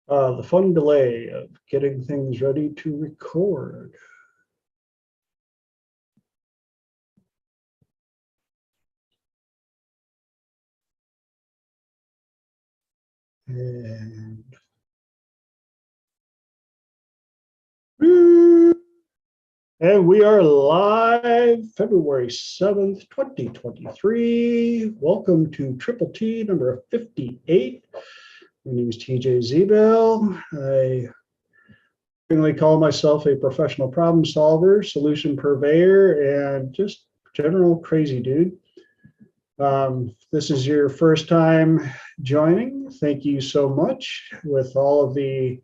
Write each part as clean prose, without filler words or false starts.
The fun delay of getting things ready to record. And we are live February 7th, 2023. Welcome to Triple T number 58. My name is TJ Zebel. I generally call myself a professional problem solver, solution purveyor, and just general crazy dude. This is your first time joining. Thank you so much. With all of the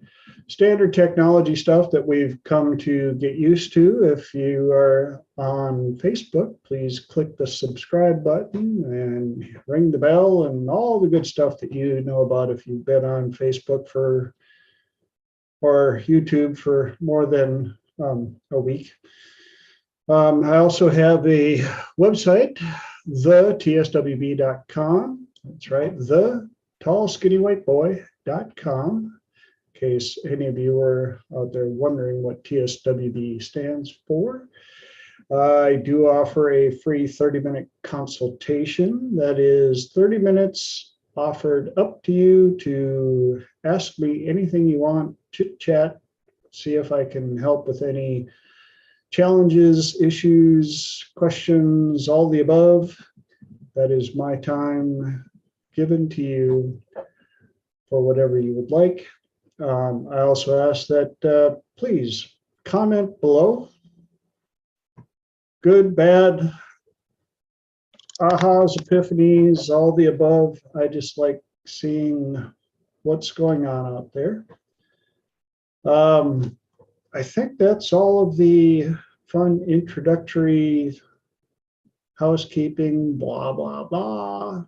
standard technology stuff that we've come to get used to, if you are on Facebook, please click the subscribe button and ring the bell and all the good stuff that you know about if you've been on Facebook or YouTube for more than a week. I also have a website, thetswb.com. That's right, thetallskinnywhiteboy.com. In case any of you are out there wondering what TSWB stands for. I do offer a free 30-minute consultation. That is 30 minutes offered up to you to ask me anything you want, chit chat, see if I can help with any challenges, issues, questions, all the above. That is my time given to you for whatever you would like. I also ask that please comment below. Good, bad, ahas, epiphanies, all the above. I just like seeing what's going on out there. I think that's all of the fun introductory housekeeping, blah, blah, blah.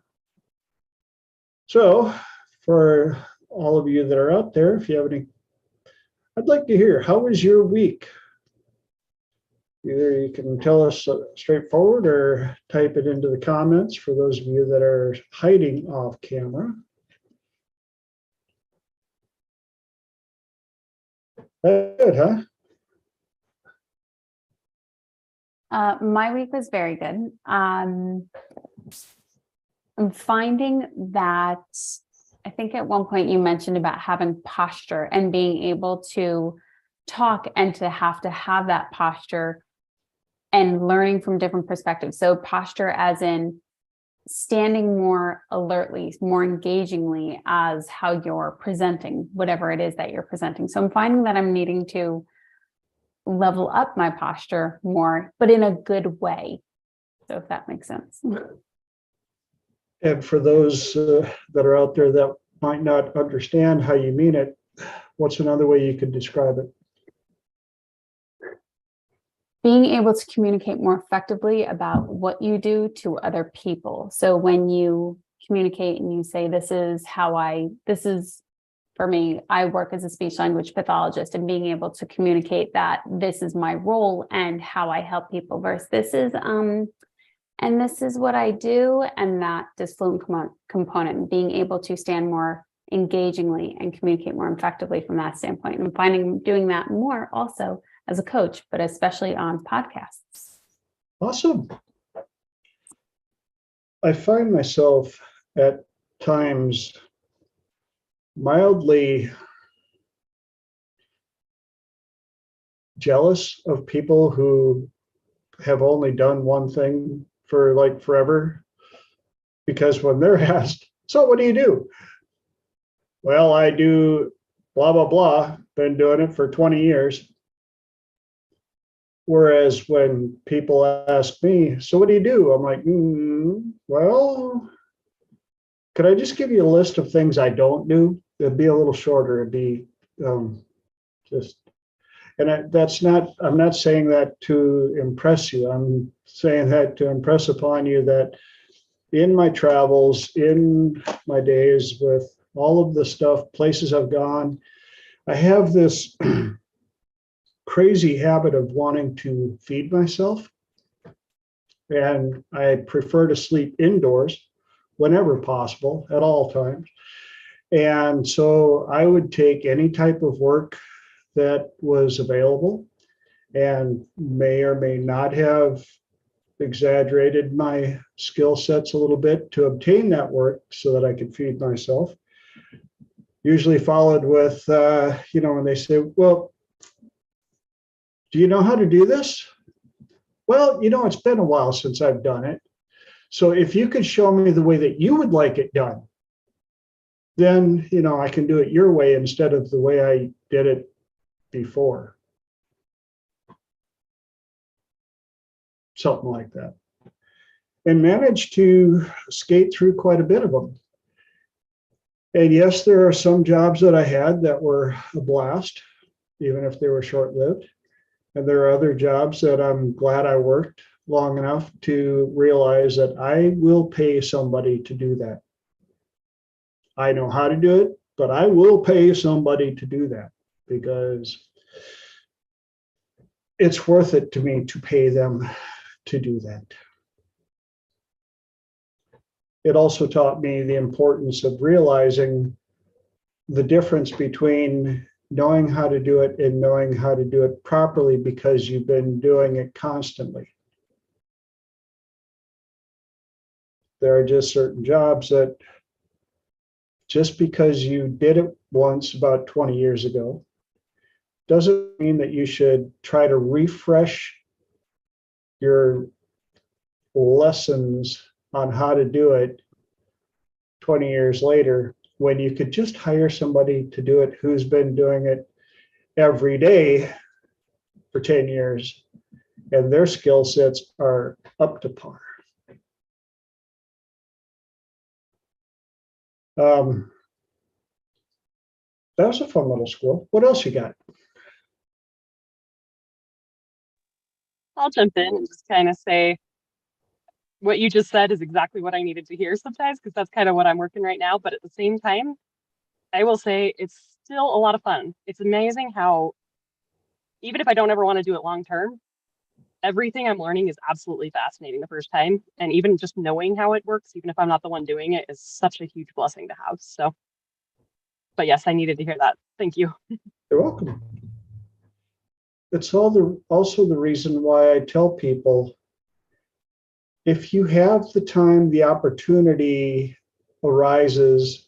So for all of you that are out there, if you have any, I'd like to hear, how was your week? Either you can tell us straightforward or type it into the comments for those of you that are hiding off camera. Good, huh? My week was very good. I'm finding that I think at one point you mentioned about having posture and being able to talk and to have that posture and learning from different perspectives. So posture as in standing more alertly, more engagingly as how you're presenting, whatever it is that you're presenting. So I'm finding that I'm needing to level up my posture more, but in a good way. So if that makes sense. And for those that are out there that might not understand how you mean it, what's another way you could describe it? Being able to communicate more effectively about what you do to other people. So when you communicate and you say, this is for me, I work as a speech language pathologist, and being able to communicate that this is my role and how I help people versus this is what I do, and that disfluent component, being able to stand more engagingly and communicate more effectively from that standpoint. And I'm finding doing that more also as a coach, but especially on podcasts. Awesome. I find myself at times mildly jealous of people who have only done one thing for like forever, because when they're asked, so what do you do? Well, I do blah, blah, blah, been doing it for 20 years. Whereas when people ask me, so what do you do? I'm like, well, could I just give you a list of things I don't do? It'd be a little shorter. It'd be just, and that's not, I'm not saying that to impress you. I'm saying that to impress upon you that in my travels, in my days with all of the stuff, places I've gone, I have this crazy habit of wanting to feed myself. And I prefer to sleep indoors whenever possible, at all times. And so I would take any type of work that was available and may or may not have exaggerated my skill sets a little bit to obtain that work so that I could feed myself. Usually followed with, when they say, well, do you know how to do this? Well, it's been a while since I've done it. So if you could show me the way that you would like it done, then, I can do it your way instead of the way I did it before. Something like that. And managed to skate through quite a bit of them. And yes, there are some jobs that I had that were a blast, even if they were short-lived. And there are other jobs that I'm glad I worked long enough to realize that I will pay somebody to do that. I know how to do it, but I will pay somebody to do that because it's worth it to me to pay them to do that. It also taught me the importance of realizing the difference between knowing how to do it and knowing how to do it properly because you've been doing it constantly. There are just certain jobs that just because you did it once about 20 years ago doesn't mean that you should try to refresh your lessons on how to do it 20 years later when you could just hire somebody to do it who's been doing it every day for 10 years and their skill sets are up to par. That was a fun little school. What else you got? I'll jump in and just kind of say what you just said is exactly what I needed to hear sometimes, because that's kind of what I'm working right now. But at the same time, I will say it's still a lot of fun. It's amazing how, even if I don't ever want to do it long term, everything I'm learning is absolutely fascinating the first time. And even just knowing how it works, even if I'm not the one doing it, is such a huge blessing to have. So, but yes, I needed to hear that. Thank you. You're welcome. It's also the reason why I tell people, if you have the time, the opportunity arises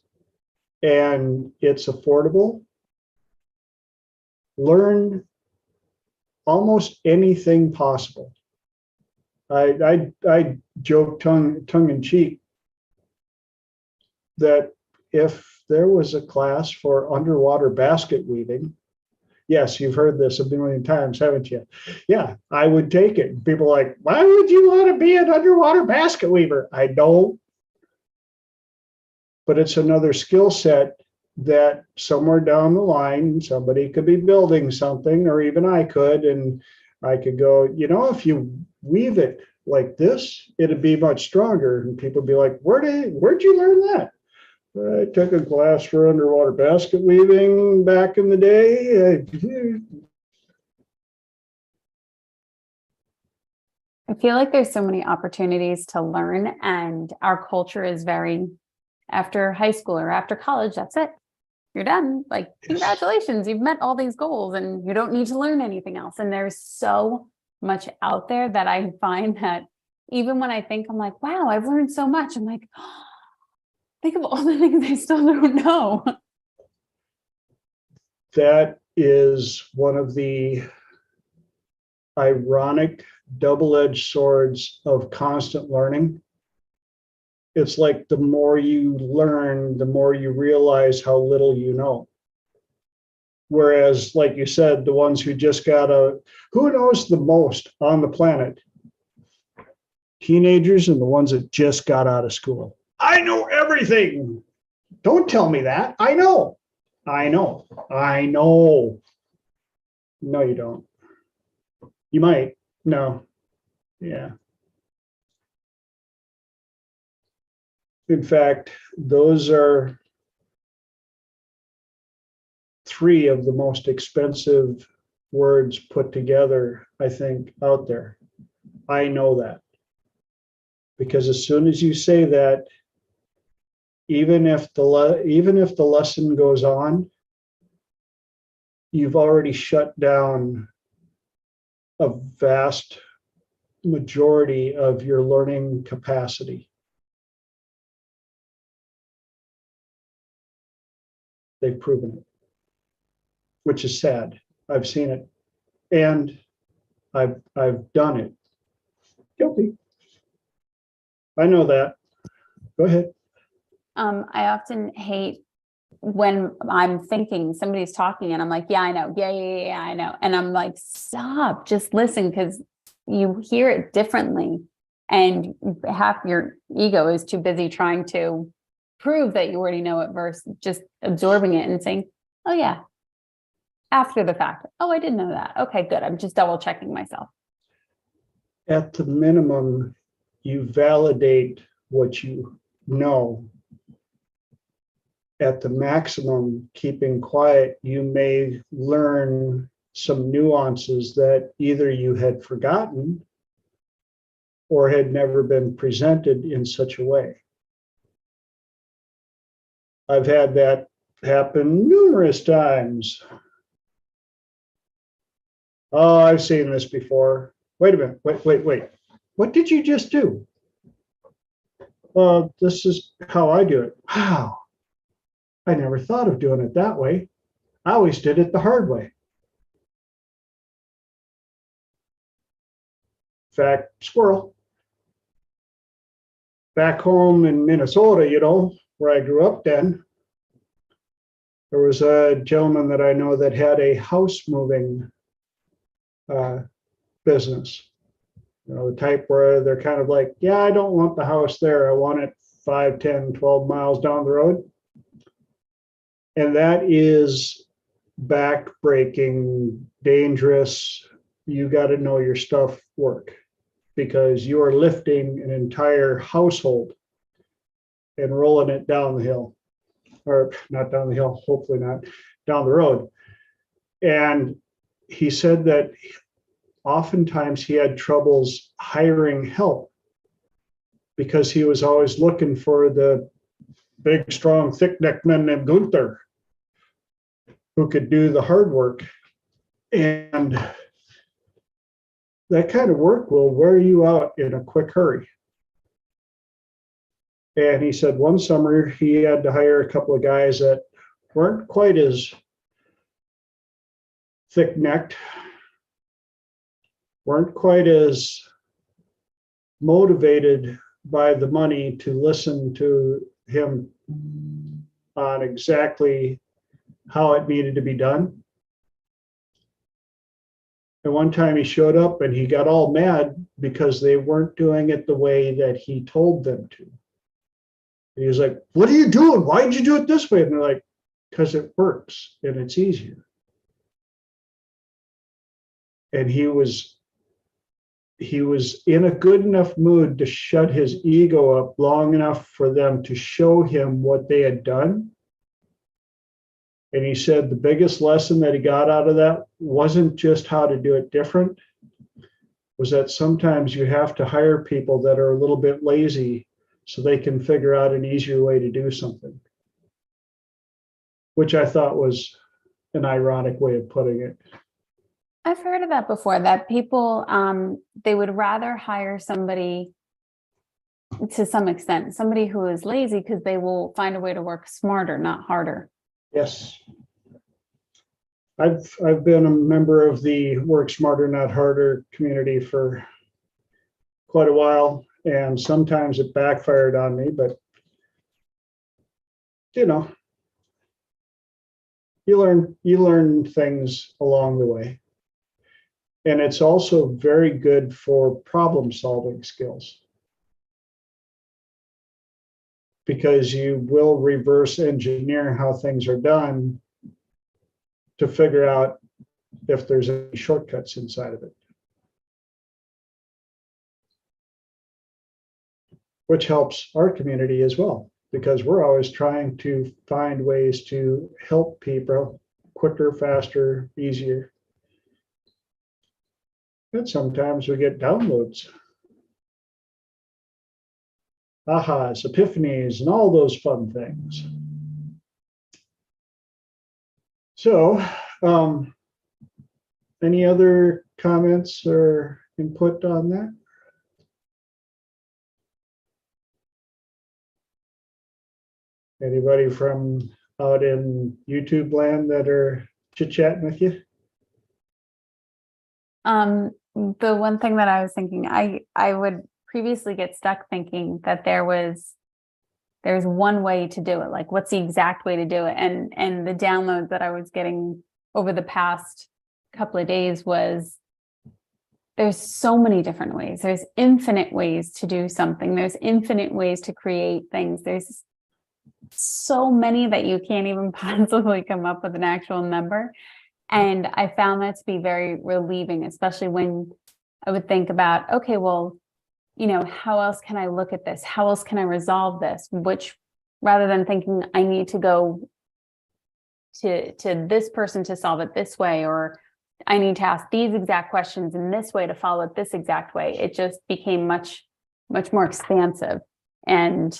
and it's affordable, learn almost anything possible. I joke tongue in cheek that if there was a class for underwater basket weaving, yes, you've heard this a million times, haven't you? Yeah, I would take it. People are like, why would you want to be an underwater basket weaver? I don't. But it's another skill set that somewhere down the line, somebody could be building something, or even I could, and I could go, if you weave it like this, it'd be much stronger. And people would be like, where'd you learn that? I took a class for underwater basket weaving back in the day. I feel like there's so many opportunities to learn, and our culture is very, after high school or after college, that's it. You're done. Like, congratulations, you've met all these goals and you don't need to learn anything else. And there's so much out there that I find that even when I think, I'm like, wow, I've learned so much. I'm like, oh, think of all the things I still don't know. That is one of the ironic double-edged swords of constant learning. It's like the more you learn, the more you realize how little you know. Whereas, like you said, the ones who just who knows the most on the planet? Teenagers and the ones that just got out of school. I know everything. Don't tell me that. I know. No, you don't. You might. No. Yeah. In fact, those are 3 of the most expensive words put together, I think, out there. I know that. Because as soon as you say that, even if the lesson goes on, you've already shut down a vast majority of your learning capacity. They've proven it, which is sad. I've seen it, and I've done it. Guilty. I know that. Go ahead. I often hate when I'm thinking somebody's talking and I'm like, yeah, I know. Yeah, I know. And I'm like, stop, just listen, because you hear it differently. And half your ego is too busy trying to prove that you already know it versus just absorbing it and saying, oh, yeah, after the fact. Oh, I didn't know that. Okay, good. I'm just double checking myself. At the minimum, you validate what you know. At the maximum, keeping quiet, you may learn some nuances that either you had forgotten or had never been presented in such a way. I've had that happen numerous times. Oh, I've seen this before. Wait a minute. Wait. What did you just do? This is how I do it. Wow. I never thought of doing it that way. I always did it the hard way. In fact, squirrel. Back home in Minnesota, where I grew up then, there was a gentleman that I know that had a house moving business. The type where they're kind of like, yeah, I don't want the house there. I want it 5, 10, 12 miles down the road. And that is backbreaking, dangerous. You got to know your stuff work, because you are lifting an entire household and rolling it down the hill, or not down the hill, hopefully not, down the road. And he said that oftentimes he had troubles hiring help because he was always looking for the big, strong, thick-necked man named Gunther who could do the hard work. And that kind of work will wear you out in a quick hurry. And he said one summer he had to hire a couple of guys that weren't quite as thick-necked, weren't quite as motivated by the money to listen to him on exactly how it needed to be done. And one time he showed up and he got all mad because they weren't doing it the way that he told them to. And he was like, what are you doing? Why did you do it this way? And they're like, because it works and it's easier. And he was in a good enough mood to shut his ego up long enough for them to show him what they had done. And he said the biggest lesson that he got out of that wasn't just how to do it different, was that sometimes you have to hire people that are a little bit lazy so they can figure out an easier way to do something, which I thought was an ironic way of putting it. I've heard of that before, that people, they would rather hire somebody, to some extent, somebody who is lazy, because they will find a way to work smarter, not harder. Yes. I've been a member of the Work Smarter, Not Harder community for quite a while, and sometimes it backfired on me, but you learn things along the way. And it's also very good for problem solving skills, because you will reverse engineer how things are done to figure out if there's any shortcuts inside of it, which helps our community as well, because we're always trying to find ways to help people quicker, faster, easier. And sometimes we get downloads. ahas, epiphanies, and all those fun things. So, any other comments or input on that? Anybody from out in YouTube land that are chit-chatting with you? The one thing that I was thinking, I would previously get stuck thinking that there's one way to do it. Like, what's the exact way to do it? And the download that I was getting over the past couple of days was there's so many different ways. There's infinite ways to do something. There's infinite ways to create things. There's so many that you can't even possibly come up with an actual number. And I found that to be very relieving, especially when I would think about, okay, well, how else can I look at this? How else can I resolve this? Which, rather than thinking I need to go to this person to solve it this way, or I need to ask these exact questions in this way to follow it this exact way, it just became much, much more expansive. And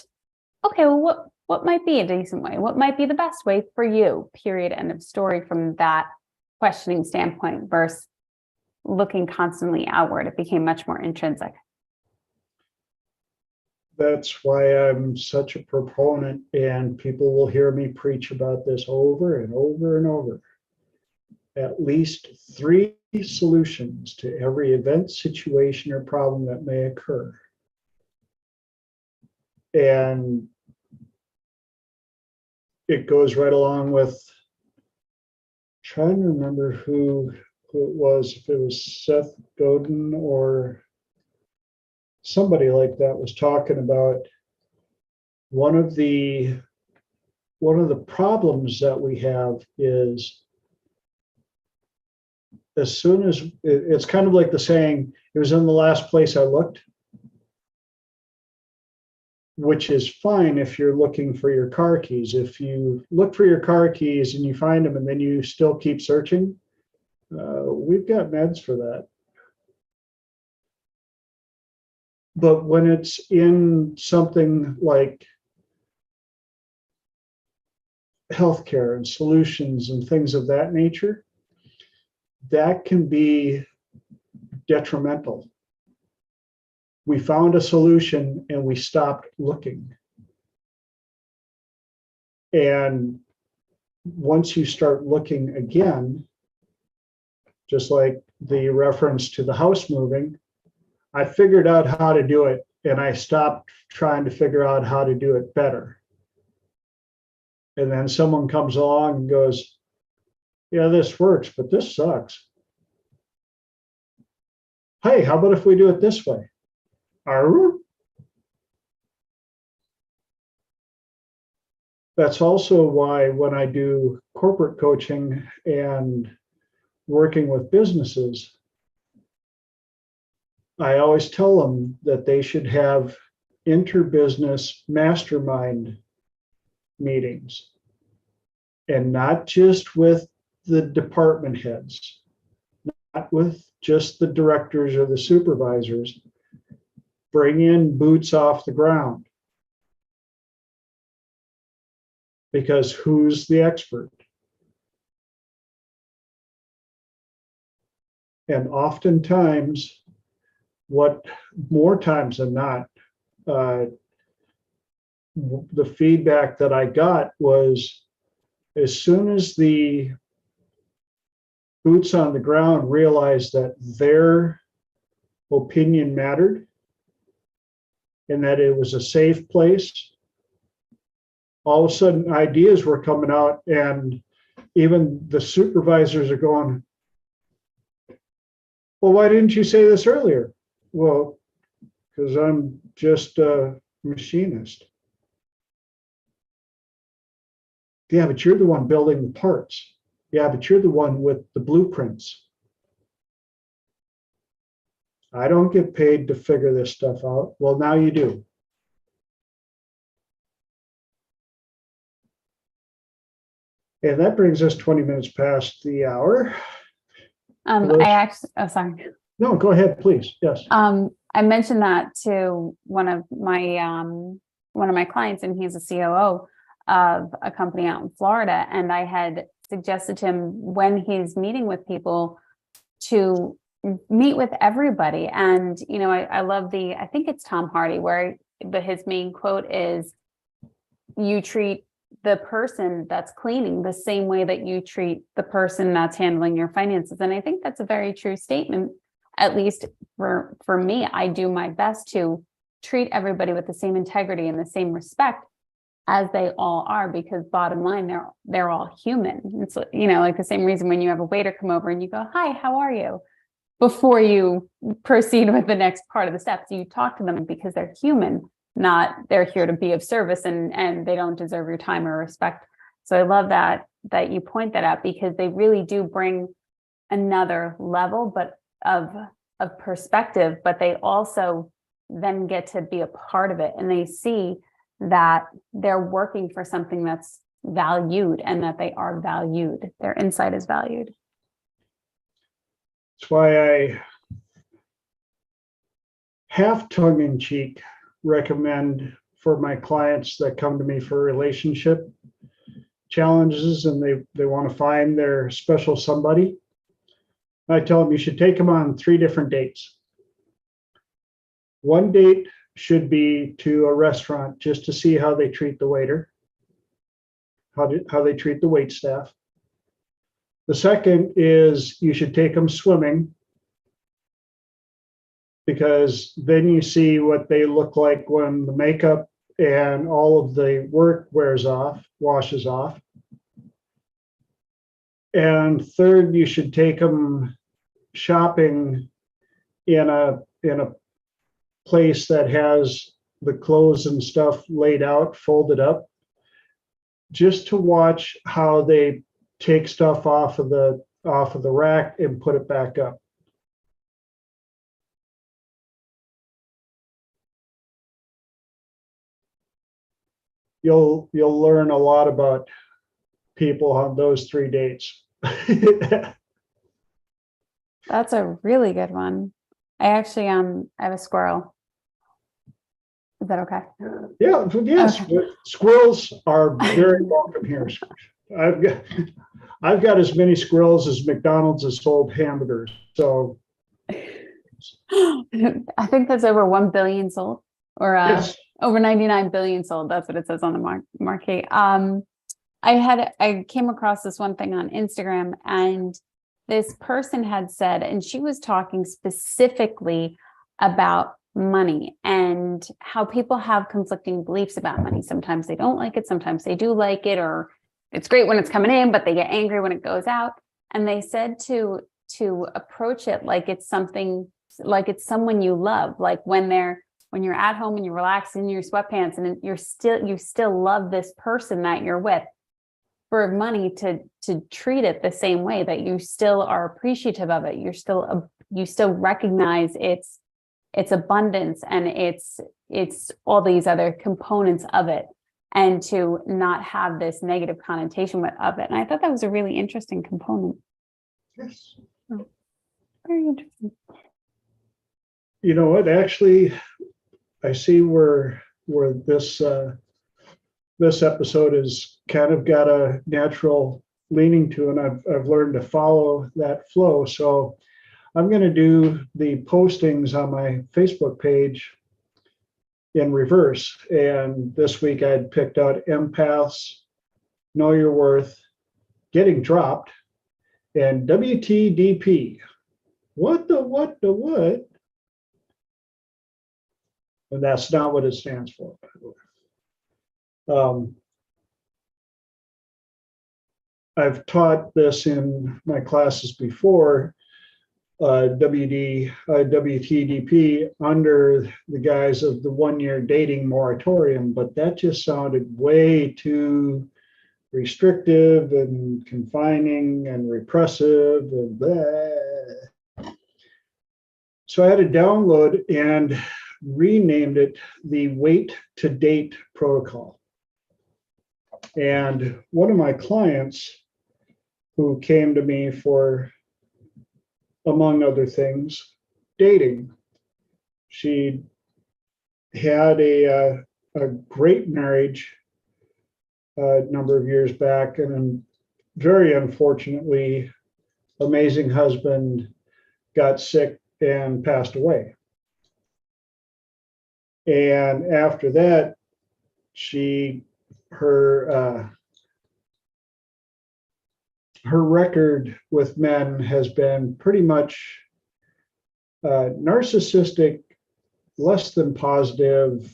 okay, well, what might be a decent way? What might be the best way for you? Period. End of story from that questioning standpoint versus looking constantly outward. It became much more intrinsic. That's why I'm such a proponent, and people will hear me preach about this over and over and over. At least 3 solutions to every event, situation, or problem that may occur. And it goes right along with, trying to remember who it was, if it was Seth Godin or somebody like that, was talking about one of the problems that we have is, as soon as it's kind of like the saying, it was in the last place I looked, which is fine if you're looking for your car keys. If you look for your car keys and you find them and then you still keep searching, we've got meds for that. But when it's in something like healthcare and solutions and things of that nature, that can be detrimental. We found a solution and we stopped looking. And once you start looking again, just like the reference to the house moving, I figured out how to do it and I stopped trying to figure out how to do it better. And then someone comes along and goes, yeah, this works, but this sucks. Hey, how about if we do it this way? That's also why when I do corporate coaching and working with businesses, I always tell them that they should have inter-business mastermind meetings, and not just with the department heads, not with just the directors or the supervisors. Bring in boots off the ground, because who's the expert? And oftentimes, more times than not, the feedback that I got was, as soon as the boots on the ground realized that their opinion mattered and that it was a safe place, all of a sudden ideas were coming out, and even the supervisors are going, well, why didn't you say this earlier? Well, because I'm just a machinist. Yeah, but you're the one building the parts. Yeah, but you're the one with the blueprints. I don't get paid to figure this stuff out. Well, now you do. And that brings us 20 minutes past the hour. I actually, oh, sorry. No, go ahead, please. Yes. I mentioned that to one of my clients, and he's a COO of a company out in Florida. And I had suggested to him, when he's meeting with people, to meet with everybody. And, I love I think it's Tom Hardy, where his main quote is, you treat the person that's cleaning the same way that you treat the person that's handling your finances. And I think that's a very true statement. At least for me, I do my best to treat everybody with the same integrity and the same respect as they all are, because bottom line, they're all human. It's, like the same reason when you have a waiter come over and you go, "Hi, how are you?" Before you proceed with the next part of the steps, you talk to them because they're human, not they're here to be of service, and they don't deserve your time or respect. So I love that you point that out, because they really do bring another level of perspective, but they also then get to be a part of it, and they see that they're working for something that's valued and that they are valued. Their insight is valued. That's why I half tongue-in-cheek recommend for my clients that come to me for relationship challenges and they want to find their special somebody. I tell them you should take them on 3 different dates. One date should be to a restaurant just to see how they treat the waiter, how they treat the wait staff. The second is you should take them swimming, because then you see what they look like when the makeup and all of the work washes off. And third, you should take them shopping in a place that has the clothes and stuff laid out, folded up, just to watch how they take stuff off of the rack and put it back up. You'll learn a lot about people on those 3 dates. That's a really good one. I actually I have a squirrel. Is that okay? Yeah, yes. Okay. Squirrels are very welcome here. I've got as many squirrels as McDonald's has sold hamburgers. So I think that's over 1 billion sold, or yes. over 99 billion sold. That's what it says on the marquee. I came across this one thing on Instagram, and this person had said, and she was talking specifically about money and how people have conflicting beliefs about money. Sometimes they don't like it, sometimes they do like it, or it's great when it's coming in, but they get angry when it goes out. And they said to approach it like it's something, like it's someone you love, like when you're at home and you're relaxing in your sweatpants and you still love this person that you're with. For money to treat it the same way, that you still are appreciative of it. You still recognize its abundance and it's all these other components of it, and to not have this negative connotation of it. And I thought that was a really interesting component. Yes. Oh, very interesting. You know what? Actually, I see where this episode has kind of got a natural leaning to, and I've learned to follow that flow. So I'm going to do the postings on my Facebook page in reverse. And this week I'd picked out empaths, know your worth, getting dropped, and WTDP. What? And that's not what it stands for, by the way. I've taught this in my classes before, WTDP, under the guise of the 1-year dating moratorium, but that just sounded way too restrictive and confining and repressive and blah. So I had to download and renamed it the Wait to Date protocol. And one of my clients who came to me for, among other things, dating, She had a great marriage a number of years back, and very unfortunately, amazing husband got sick and passed away. And after that, her record with men has been pretty much narcissistic, less than positive,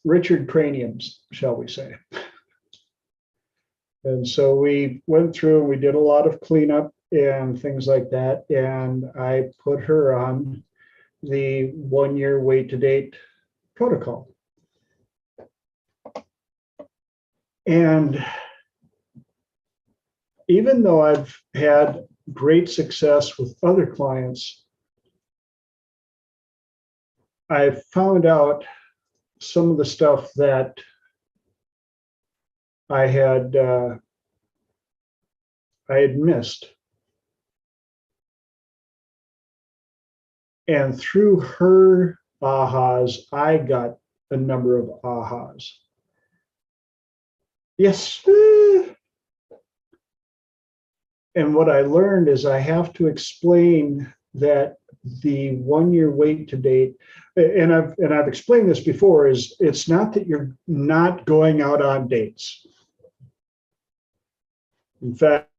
Richard Craniums, shall we say. And so we went through and we did a lot of cleanup and things like that. And I put her on the 1-year wait to date protocol. And even though I've had great success with other clients, I found out some of the stuff that I had missed. And through her ahas, I got a number of ahas. Yes. And what I learned is I have to explain that the 1-year wait to date, and I've explained this before, is it's not that you're not going out on dates. In fact,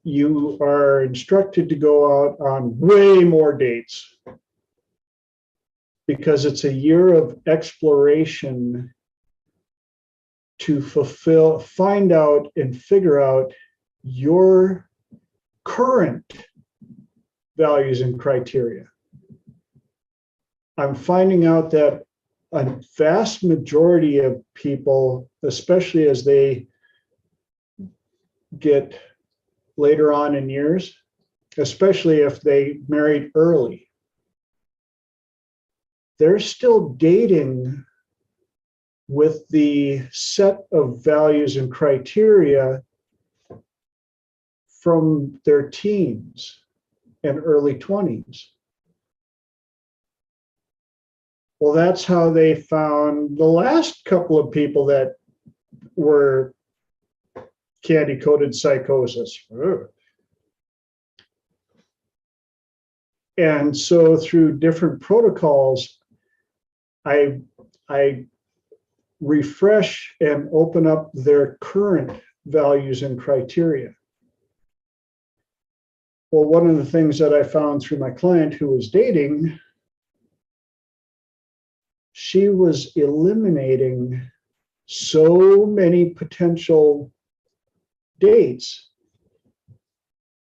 you are instructed to go out on way more dates because it's a year of exploration to find out and figure out your current values and criteria. I'm finding out that a vast majority of people, especially as they get later on in years, especially if they married early, they're still dating with the set of values and criteria from their teens and early 20s. Well, that's how they found the last couple of people that were candy-coated psychosis. Ugh. And so through different protocols, I refresh and open up their current values and criteria. Well, one of the things that I found through my client who was dating, she was eliminating so many potential dates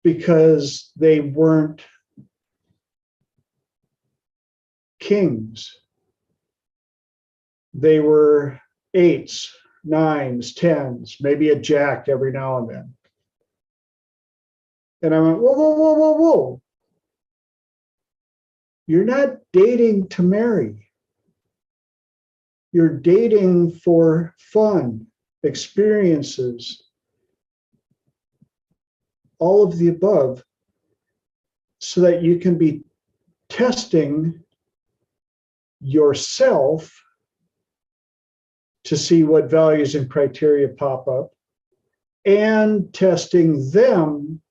because they weren't kings. They were 8s, 9s, 10s, maybe a jack every now and then. And I went, whoa, whoa, whoa, whoa, whoa. You're not dating to marry. You're dating for fun, experiences, all of the above, so that you can be testing yourself to see what values and criteria pop up, and testing them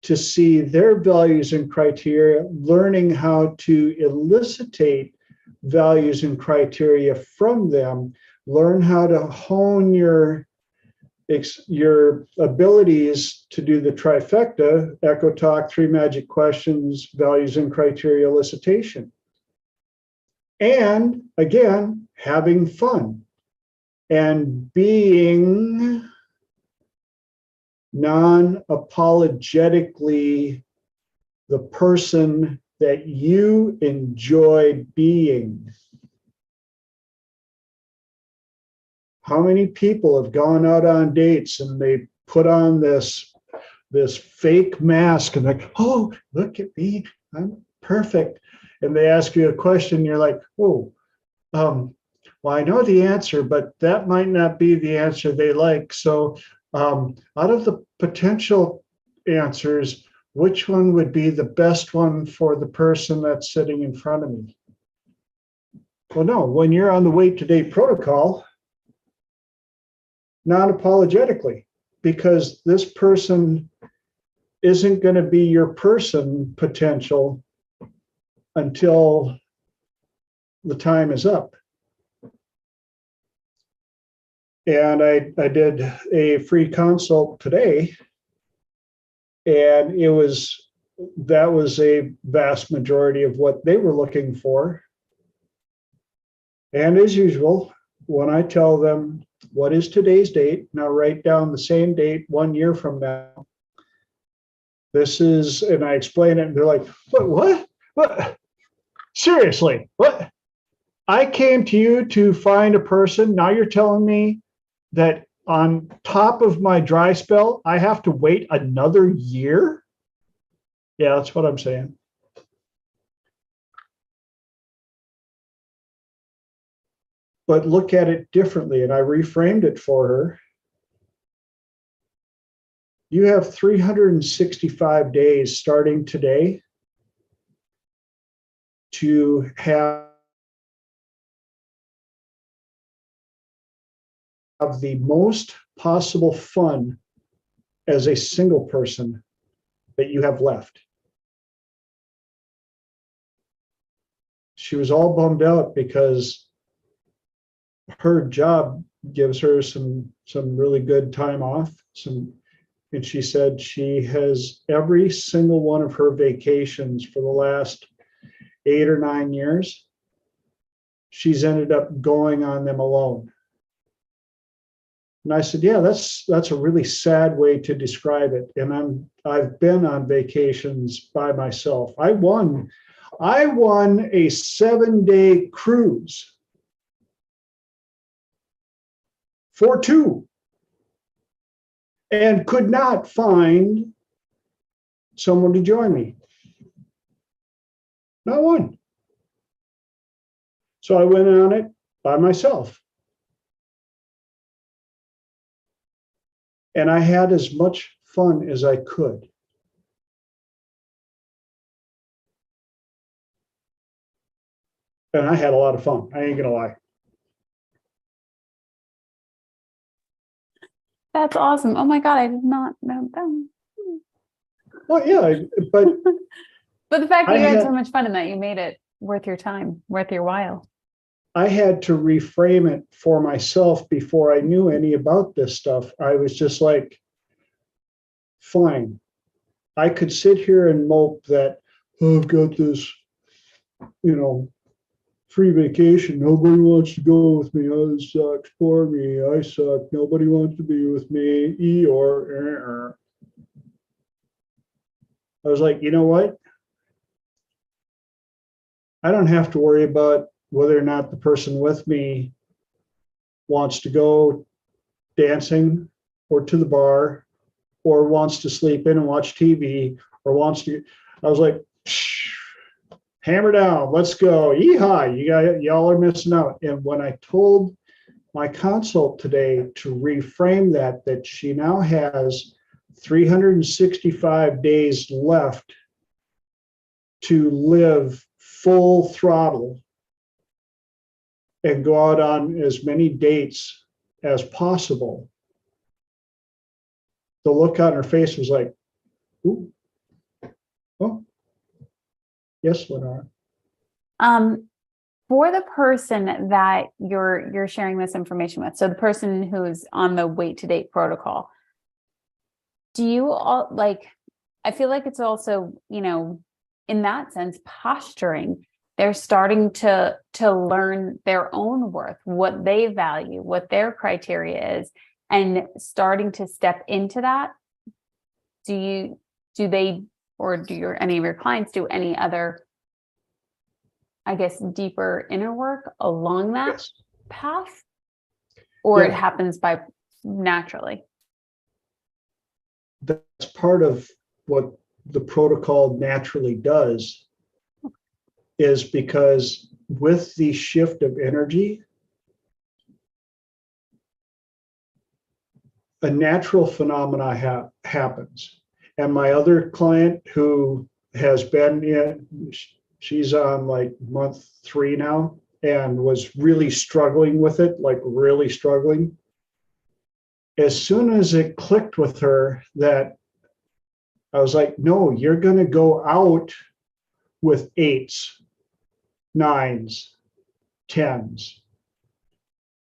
to see their values and criteria, learning how to elicitate values and criteria from them, learn how to hone your abilities to do the trifecta, echo talk, 3 magic questions, values and criteria elicitation. And again, having fun and being non-apologetically the person that you enjoy being. How many people have gone out on dates and they put on this fake mask and like, oh, look at me, I'm perfect. And they ask you a question, you're like, oh, well, I know the answer, but that might not be the answer they like. So out of the potential answers, which one would be the best one for the person that's sitting in front of me? Well, no, when you're on the wait to date protocol, non-apologetically, because this person isn't going to be your person potential until the time is up. And I did a free consult today, and that was a vast majority of what they were looking for. And as usual, when I tell them, what is today's date? Now write down the same date 1 year from now. This is, and I explain it, and they're like, what? Seriously, what? I came to you to find a person. Now you're telling me that on top of my dry spell, I have to wait another year? Yeah, that's what I'm saying. But look at it differently, and I reframed it for her. You have 365 days starting today to have the most possible fun as a single person that you have left. She was all bummed out because her job gives her some really good time off. And she said she has every single one of her vacations for the last 8 or 9 years. She's ended up going on them alone. And I said, yeah, that's a really sad way to describe it. And I've been on vacations by myself. I won a 7-day cruise for 2 and could not find someone to join me. Not one. So I went on it by myself. And I had as much fun as I could. And I had a lot of fun. I ain't gonna lie. That's awesome. Oh my God, I did not know them. Well, yeah, but But the fact that I you had had- so much fun in that, you made it worth your time, worth your while. I had to reframe it for myself before I knew any about this stuff. I was just like, fine. I could sit here and mope that, oh, I've got this, free vacation. Nobody wants to go with me. Oh, this sucks. Poor me. I suck. Nobody wants to be with me. Eeyore. I was like, you know what? I don't have to worry about whether or not the person with me wants to go dancing or to the bar or wants to sleep in and watch TV or wants to. I was like, hammer down, let's go. Yeehaw, y'all are missing out. And when I told my consult today to reframe that she now has 365 days left to live full throttle and go out on as many dates as possible, the look on her face was like, ooh, oh, yes, Lenora. For the person that you're sharing this information with, so the person who's on the wait to date protocol, do you all I feel like it's also, in that sense, posturing. They're starting to learn their own worth, what they value, what their criteria is, and starting to step into that. Do any of your clients do any other, I guess, deeper inner work along that path? Or it happens by naturally? That's part of what the protocol naturally does, is because with the shift of energy, a natural phenomena happens. And my other client who has been in, she's on like month 3 now and was really struggling with it, like really struggling. As soon as it clicked with her that I was like, no, you're going to go out with 8s, 9s, 10s,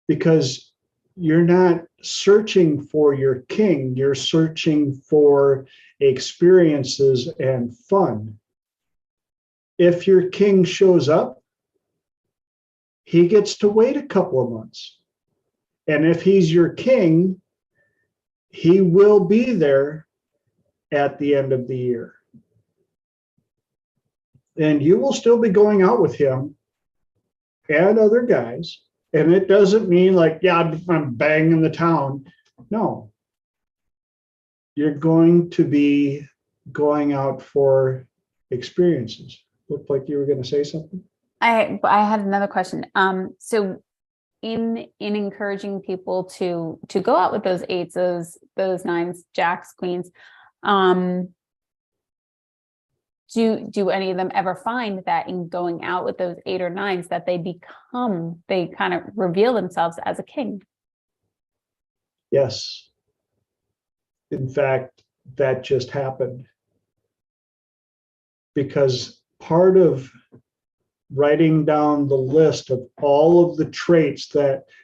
because you're not searching for your king, you're searching for experiences and fun. If your king shows up, he gets to wait a couple of months. And if he's your king, he will be there at the end of the year. And you will still be going out with him and other guys. And it doesn't mean like, yeah, I'm banging the town. No. You're going to be going out for experiences. Looked like you were going to say something. I had another question. So in encouraging people to go out with those 8s, those 9s, jacks, queens, do any of them ever find that in going out with those 8 or 9s that they kind of reveal themselves as a king? Yes. In fact, that just happened. Because part of writing down the list of all of the traits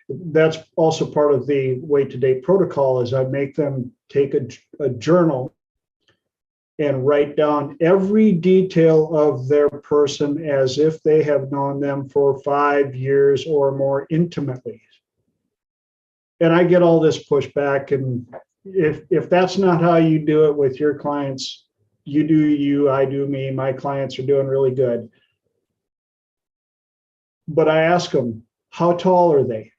that's also part of the Wait to Date protocol is I make them take a journal and write down every detail of their person as if they have known them for 5 years or more intimately. And I get all this pushback, and if that's not how you do it with your clients, you do you, I do me, my clients are doing really good. But I ask them, how tall are they?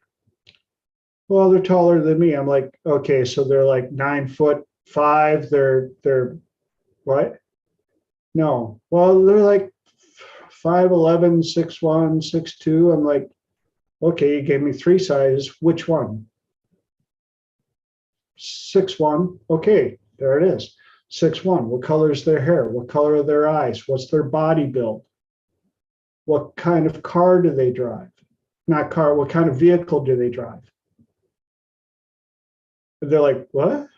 Well, they're taller than me. I'm like, okay, so they're like 9'5". They're what? No. Well, they're like 5'11", 6'1", 6'2". I'm like, okay, you gave me 3 sizes. Which one? 6'1". Okay, there it is. 6'1". What color is their hair? What color are their eyes? What's their body build? What kind of car do they drive? Not car, what kind of vehicle do they drive? And they're like, what?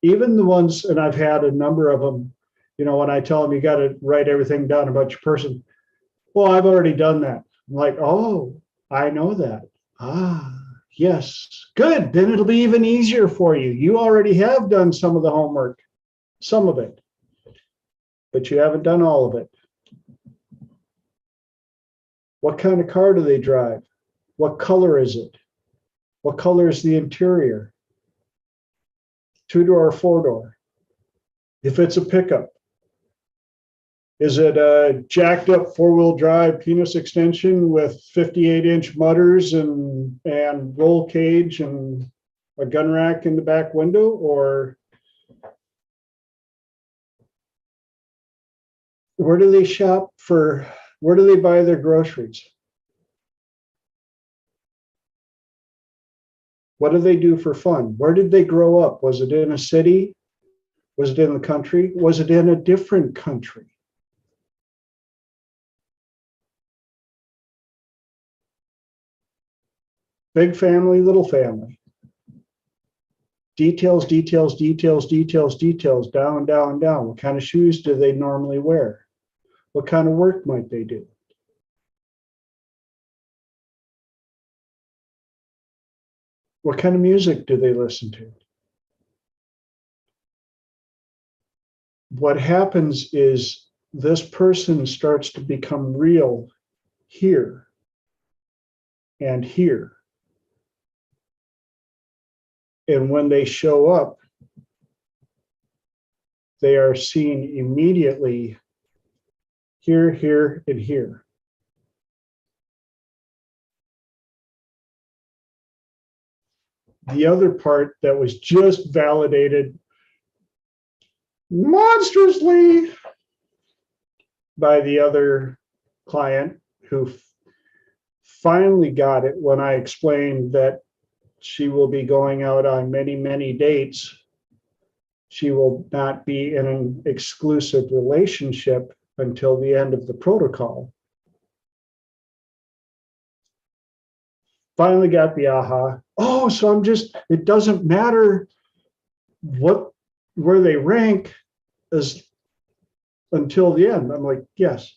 Even the ones, and I've had a number of them, when I tell them you got to write everything down about your person. Well, I've already done that. I'm like, oh, I know that. Ah, yes, good. Then it'll be even easier for you. You already have done some of the homework, some of it, but you haven't done all of it. What kind of car do they drive? What color is it? What color is the interior? 2-door or 4-door? If it's a pickup, is it a jacked up 4-wheel drive penis extension with 58-inch mutters and roll cage and a gun rack in the back window? Or where do they shop for? Where do they buy their groceries? What do they do for fun? Where did they grow up? Was it in a city? Was it in the country? Was it in a different country? Big family, little family. Details, details, details, details, details, down, down, down. What kind of shoes do they normally wear? What kind of work might they do? What kind of music do they listen to? What happens is this person starts to become real here and here. And when they show up, they are seen immediately here, here, and here. The other part that was just validated monstrously by the other client who finally got it when I explained that she will be going out on many, many dates. she will not be in an exclusive relationship until the end of the protocol. Finally got the aha. Oh, so it doesn't matter where they rank as until the end. I'm like, yes.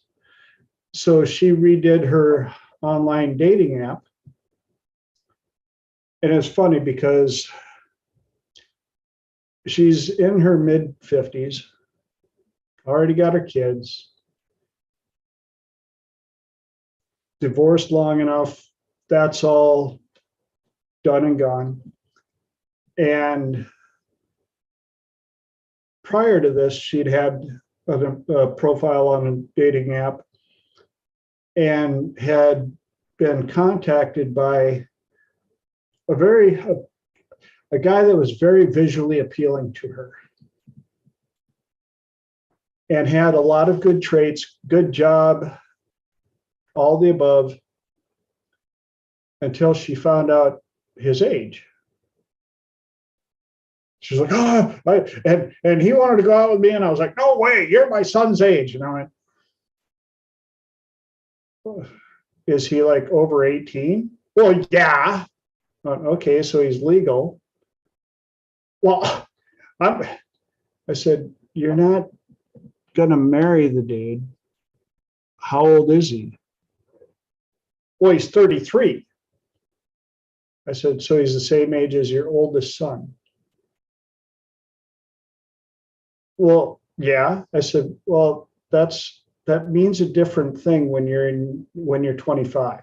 So she redid her online dating app. And it's funny because she's in her mid 50s, already got her kids, divorced long enough. That's all done and gone. And prior to this, she'd had a profile on a dating app and had been contacted by a guy that was very visually appealing to her and had a lot of good traits, good job, all the above, until she found out his age. She's like, oh, and he wanted to go out with me. And I was like, no way, you're my son's age. And I went, oh, is he like over 18? Well, yeah. Okay, so he's legal. Well, I said, you're not going to marry the dude. How old is he? Well, he's 33. I said, so he's the same age as your oldest son. Well, yeah. I said, well, that means a different thing when you're 25.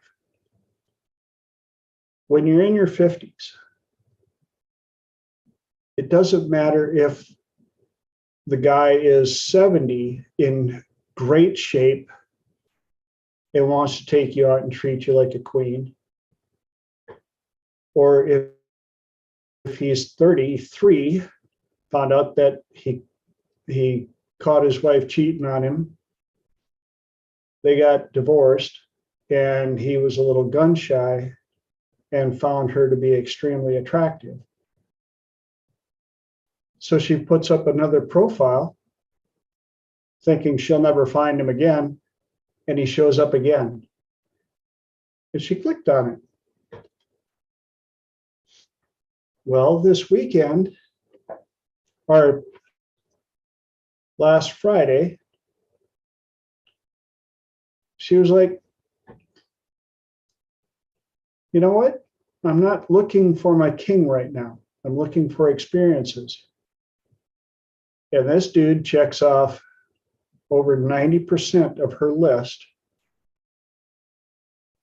When you're in your 50s, it doesn't matter if the guy is 70 in great shape and wants to take you out and treat you like a queen, or if he's 33, found out that he caught his wife cheating on him, they got divorced, and he was a little gun shy and found her to be extremely attractive. So she puts up another profile thinking she'll never find him again, and he shows up again. And she clicked on it. Well, this weekend, or last Friday, she was like, you know what? I'm not looking for my king right now. I'm looking for experiences. And this dude checks off over 90% of her list.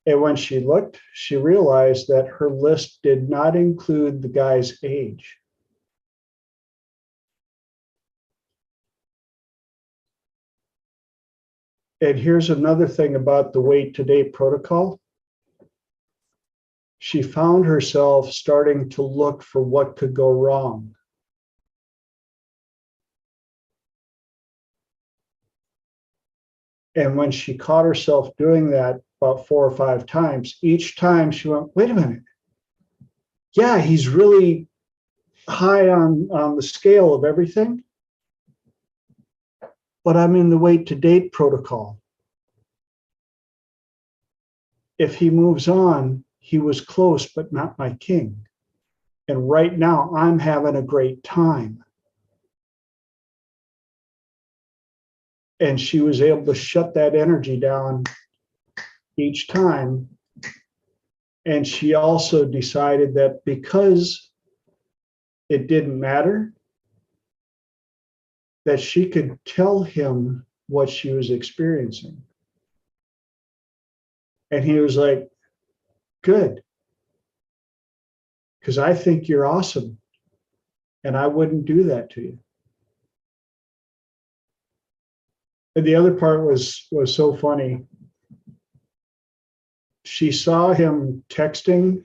And when she looked, she realized that her list did not include the guy's age. And here's another thing about the Wait to Date protocol. She found herself starting to look for what could go wrong. And when she caught herself doing that about 4 or 5 times, each time she went, wait a minute. Yeah, he's really high on the scale of everything, but I'm in the Wait to Date protocol. If he moves on, he was close, but not my king. And right now, I'm having a great time. And she was able to shut that energy down each time. And she also decided that because it didn't matter, that she could tell him what she was experiencing. And he was like, good, because I think you're awesome, and I wouldn't do that to you. And the other part was so funny. She saw him texting,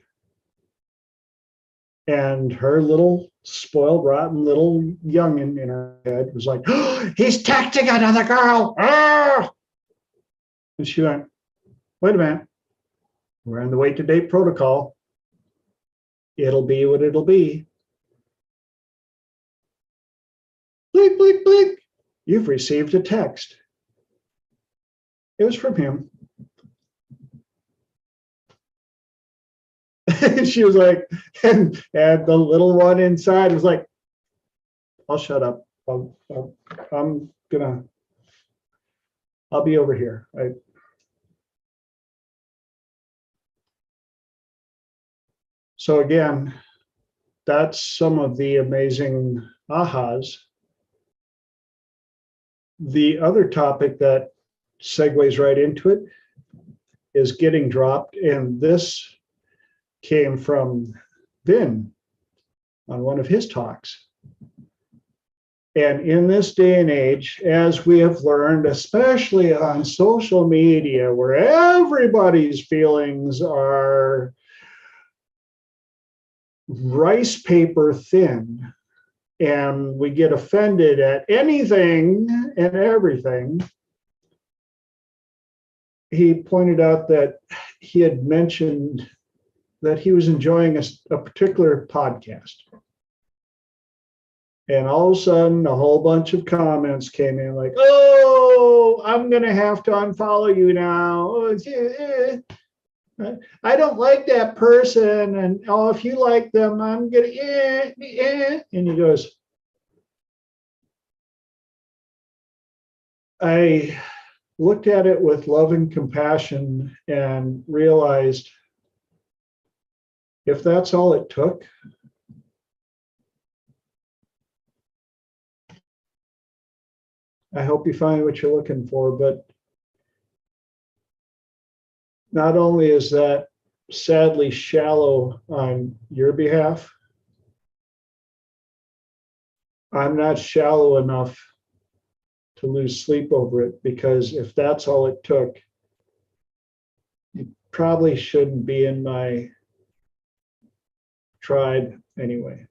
and her little spoiled, rotten little youngin in her head was like, oh, he's texting another girl. Ah! And she went, wait a minute. We're in the Wait to Date protocol. It'll be what it'll be. blink, blink, blink. You've received a text. It was from him. And she was like, and the little one inside was like, I'll shut up. I'll be over here. So again, that's some of the amazing ahas. The other topic that segues right into it is getting dropped. And this came from Vin on one of his talks. And in this day and age, as we have learned, especially on social media, where everybody's feelings are rice paper thin, and we get offended at anything and everything, he pointed out that he had mentioned that he was enjoying a particular podcast. And all of a sudden, a whole bunch of comments came in like, oh, I'm going to have to unfollow you now. I don't like that person. And oh, if you like them, I'm going to, And he goes, I looked at it with love and compassion and realized if that's all it took, I hope you find what you're looking for. But not only is that sadly shallow on your behalf, I'm not shallow enough to lose sleep over it, because if that's all it took, you probably shouldn't be in my tribe anyway,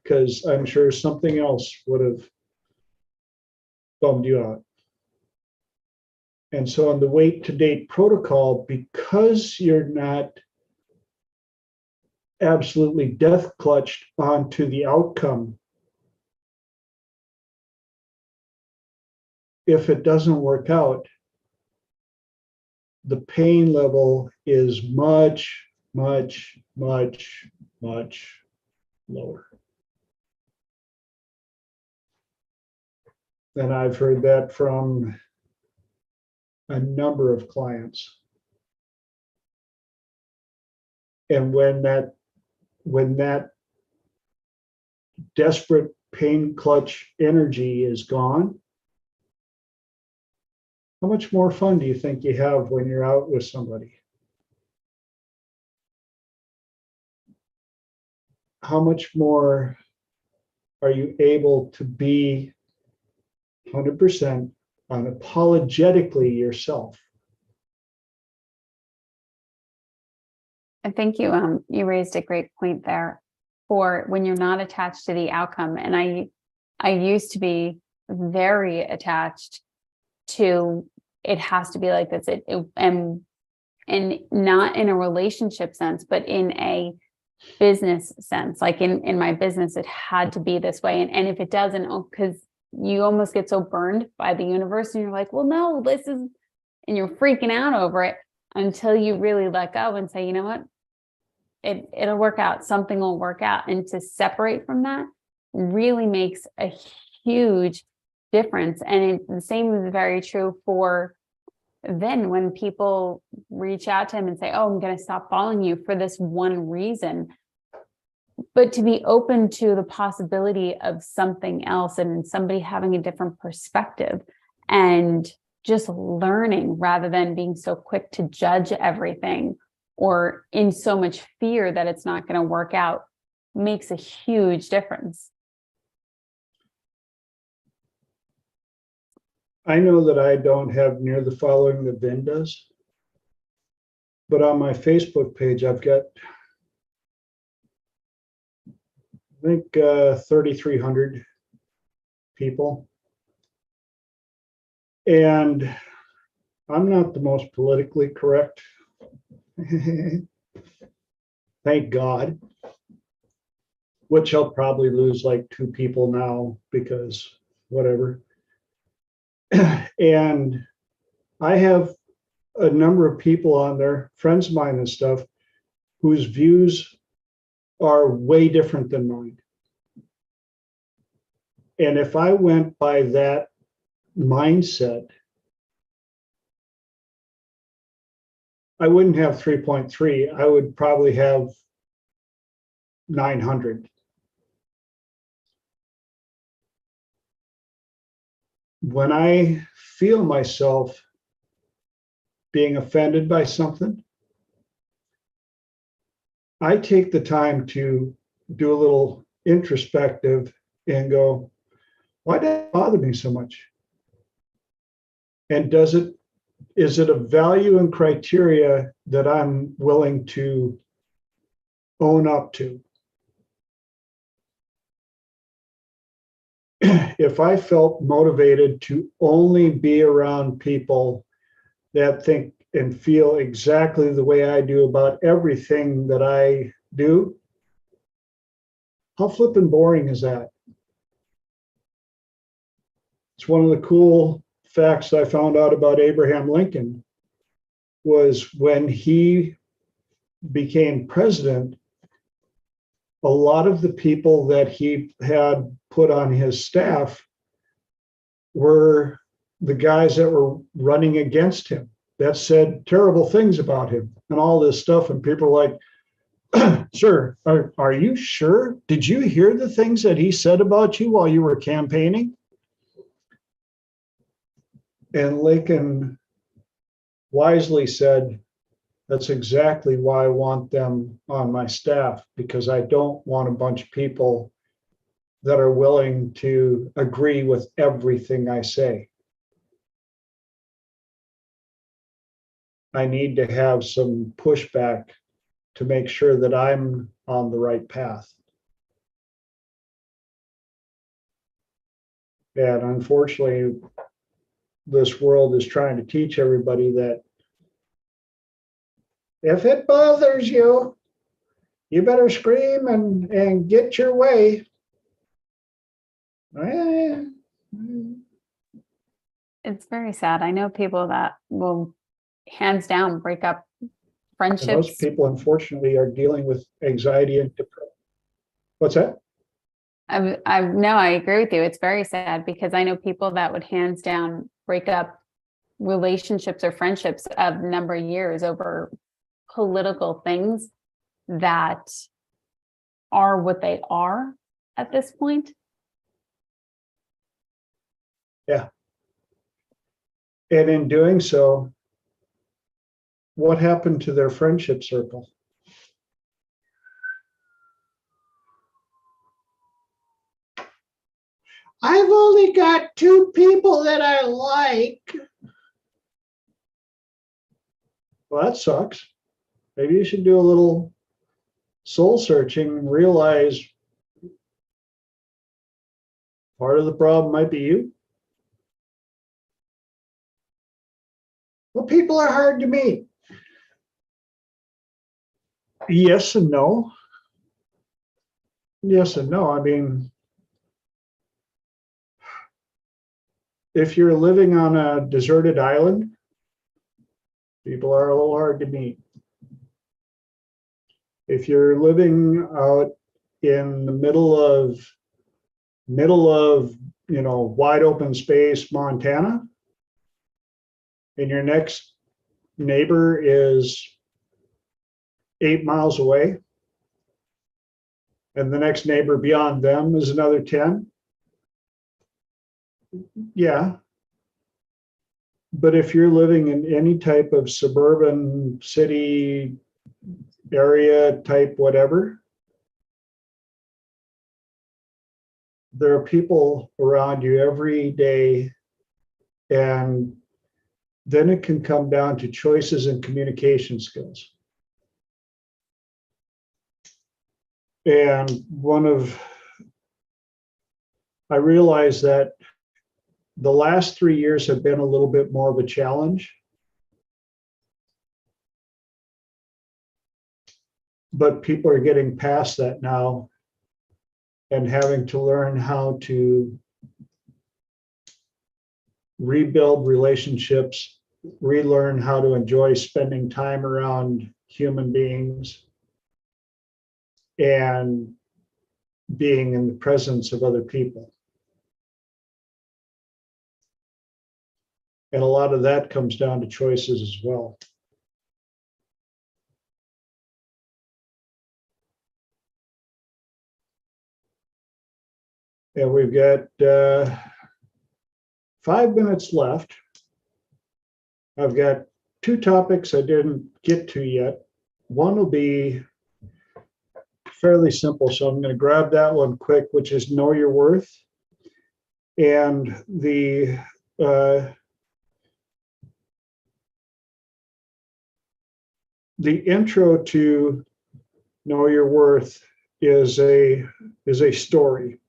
because I'm sure something else would have bummed you out. And so on the wait to date protocol, because you're not absolutely death clutched onto the outcome, if it doesn't work out, the pain level is much, much, much, much lower. And I've heard that from a number of clients. And when that desperate pain clutch energy is gone, how much more fun do you think you have when you're out with somebody? How much more are you able to be 100% unapologetically yourself? I think you raised a great point there for when you're not attached to the outcome. And I used to be very attached to it has to be like this. And not in a relationship sense, but in a business sense. Like in my business, it had to be this way. And if it doesn't, because you almost get so burned by the universe and you're like, well, no, this is, and you're freaking out over it until you really let go and say, you know what? It'll work out. Something will work out. And to separate from that really makes a huge difference. And the same is very true for then when people reach out to him and say, oh, I'm going to stop following you for this one reason. But to be open to the possibility of something else and somebody having a different perspective and just learning rather than being so quick to judge everything or in so much fear that it's not going to work out makes a huge difference. I know that I don't have near the following that Vin does, but on my Facebook page, I've got, I think, 3,300 people. And I'm not the most politically correct. Thank God. Which I'll probably lose like 2 people now because whatever. And I have a number of people on there, friends of mine and stuff, whose views are way different than mine. And if I went by that mindset, I wouldn't have 3.3. I would probably have 900. When I feel myself being offended by something, I take the time to do a little introspective and go, why did it bother me so much? And is it a value and criteria that I'm willing to own up to? If I felt motivated to only be around people that think and feel exactly the way I do about everything that I do, how flippin' boring is that? It's one of the cool facts I found out about Abraham Lincoln was when he became president, a lot of the people that he had put on his staff were the guys that were running against him that said terrible things about him and all this stuff. And people are like, sir, are you sure? Did you hear the things that he said about you while you were campaigning? And Lincoln wisely said, that's exactly why I want them on my staff, because I don't want a bunch of people that are willing to agree with everything I say. I need to have some pushback to make sure that I'm on the right path. And unfortunately, this world is trying to teach everybody that if it bothers you, you better scream and get your way. It's very sad. I know people that will hands down break up And friendships. those people, unfortunately, are dealing with anxiety and depression. What's that? I agree with you. It's very sad because I know people that would hands down break up relationships or friendships of a number of years over political things that are what they are at this point. Yeah. And in doing so, what happened to their friendship circle? I've only got 2 people that I like. Well, that sucks. Maybe you should do a little soul searching and realize part of the problem might be you. Well, people are hard to meet. Yes and no. Yes and no. I mean, if you're living on a deserted island, people are a little hard to meet. If you're living out in the middle of wide open space, Montana, and your next neighbor is 8 miles away, and the next neighbor beyond them is another 10. Yeah. But if you're living in any type of suburban city area type whatever, there are people around you every day, and then it can come down to choices and communication skills. And I realized that the last 3 years have been a little bit more of a challenge. But people are getting past that now and having to learn how to rebuild relationships, relearn how to enjoy spending time around human beings, and being in the presence of other people. And a lot of that comes down to choices as well. And we've got 5 minutes left. I've got 2 topics I didn't get to yet. One will be fairly simple, so I'm going to grab that one quick, which is know your worth. And the intro to know your worth is a story.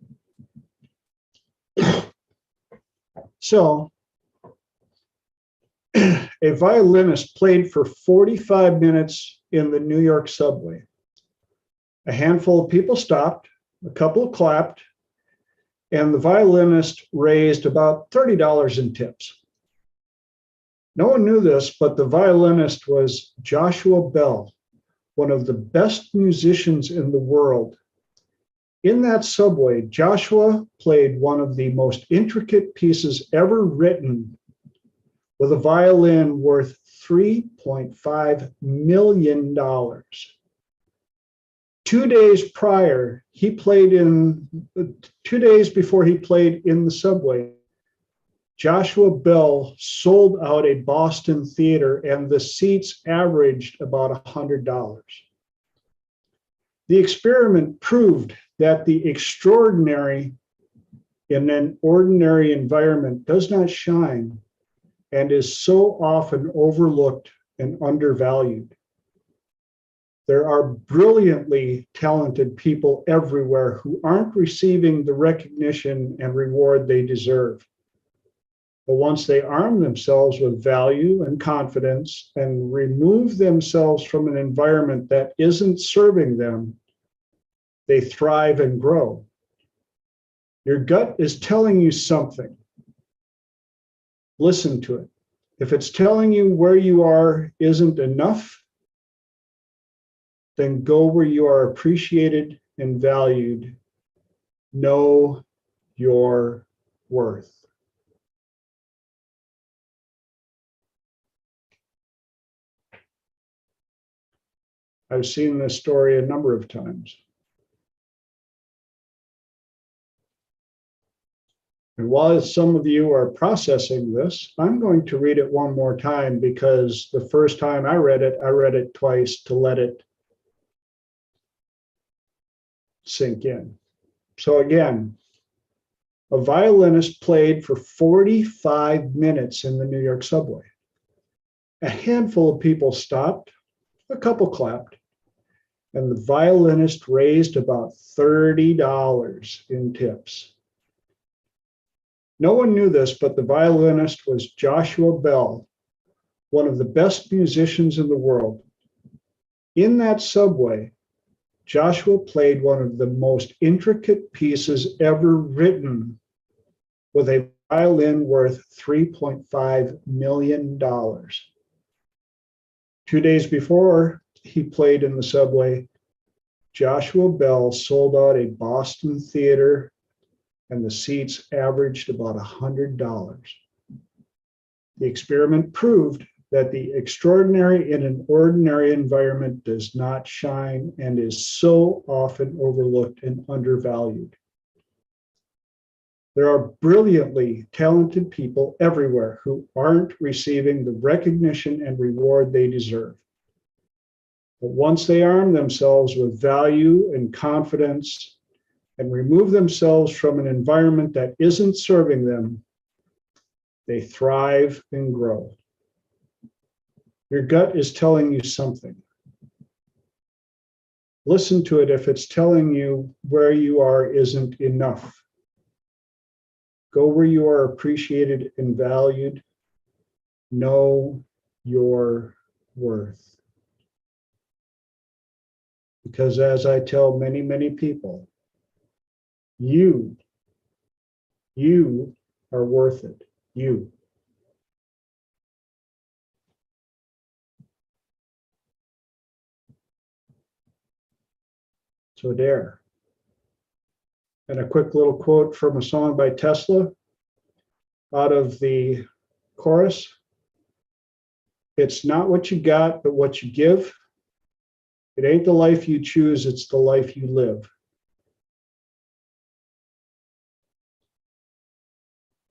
So a violinist played for 45 minutes in the New York subway. A handful of people stopped, a couple clapped, and the violinist raised about $30 in tips. No one knew this, but the violinist was Joshua Bell, one of the best musicians in the world. In that subway, Joshua played one of the most intricate pieces ever written with a violin worth $3.5 million. 2 days prior, 2 days before he played in the subway, Joshua Bell sold out a Boston theater and the seats averaged about $100. The experiment proved that the extraordinary in an ordinary environment does not shine and is so often overlooked and undervalued. There are brilliantly talented people everywhere who aren't receiving the recognition and reward they deserve. But once they arm themselves with value and confidence and remove themselves from an environment that isn't serving them, they thrive and grow. Your gut is telling you something. Listen to it. If it's telling you where you are isn't enough, then go where you are appreciated and valued. Know your worth. I've seen this story a number of times. And while some of you are processing this, I'm going to read it one more time because the first time I read it twice to let it sink in. So again, a violinist played for 45 minutes in the New York subway. A handful of people stopped, a couple clapped, and the violinist raised about $30 in tips. No one knew this, but the violinist was Joshua Bell, one of the best musicians in the world. In that subway, Joshua played one of the most intricate pieces ever written with a violin worth $3.5 million. 2 days before he played in the subway, Joshua Bell sold out a Boston theater and the seats averaged about $100. The experiment proved that the extraordinary in an ordinary environment does not shine and is so often overlooked and undervalued. There are brilliantly talented people everywhere who aren't receiving the recognition and reward they deserve. But once they arm themselves with value and confidence and remove themselves from an environment that isn't serving them, they thrive and grow. Your gut is telling you something. Listen to it if it's telling you where you are isn't enough. Go where you are appreciated and valued. Know your worth. Because as I tell many, many people, you are worth it. You. So dare. And a quick little quote from a song by Tesla out of the chorus. It's not what you got, but what you give. It ain't the life you choose, it's the life you live.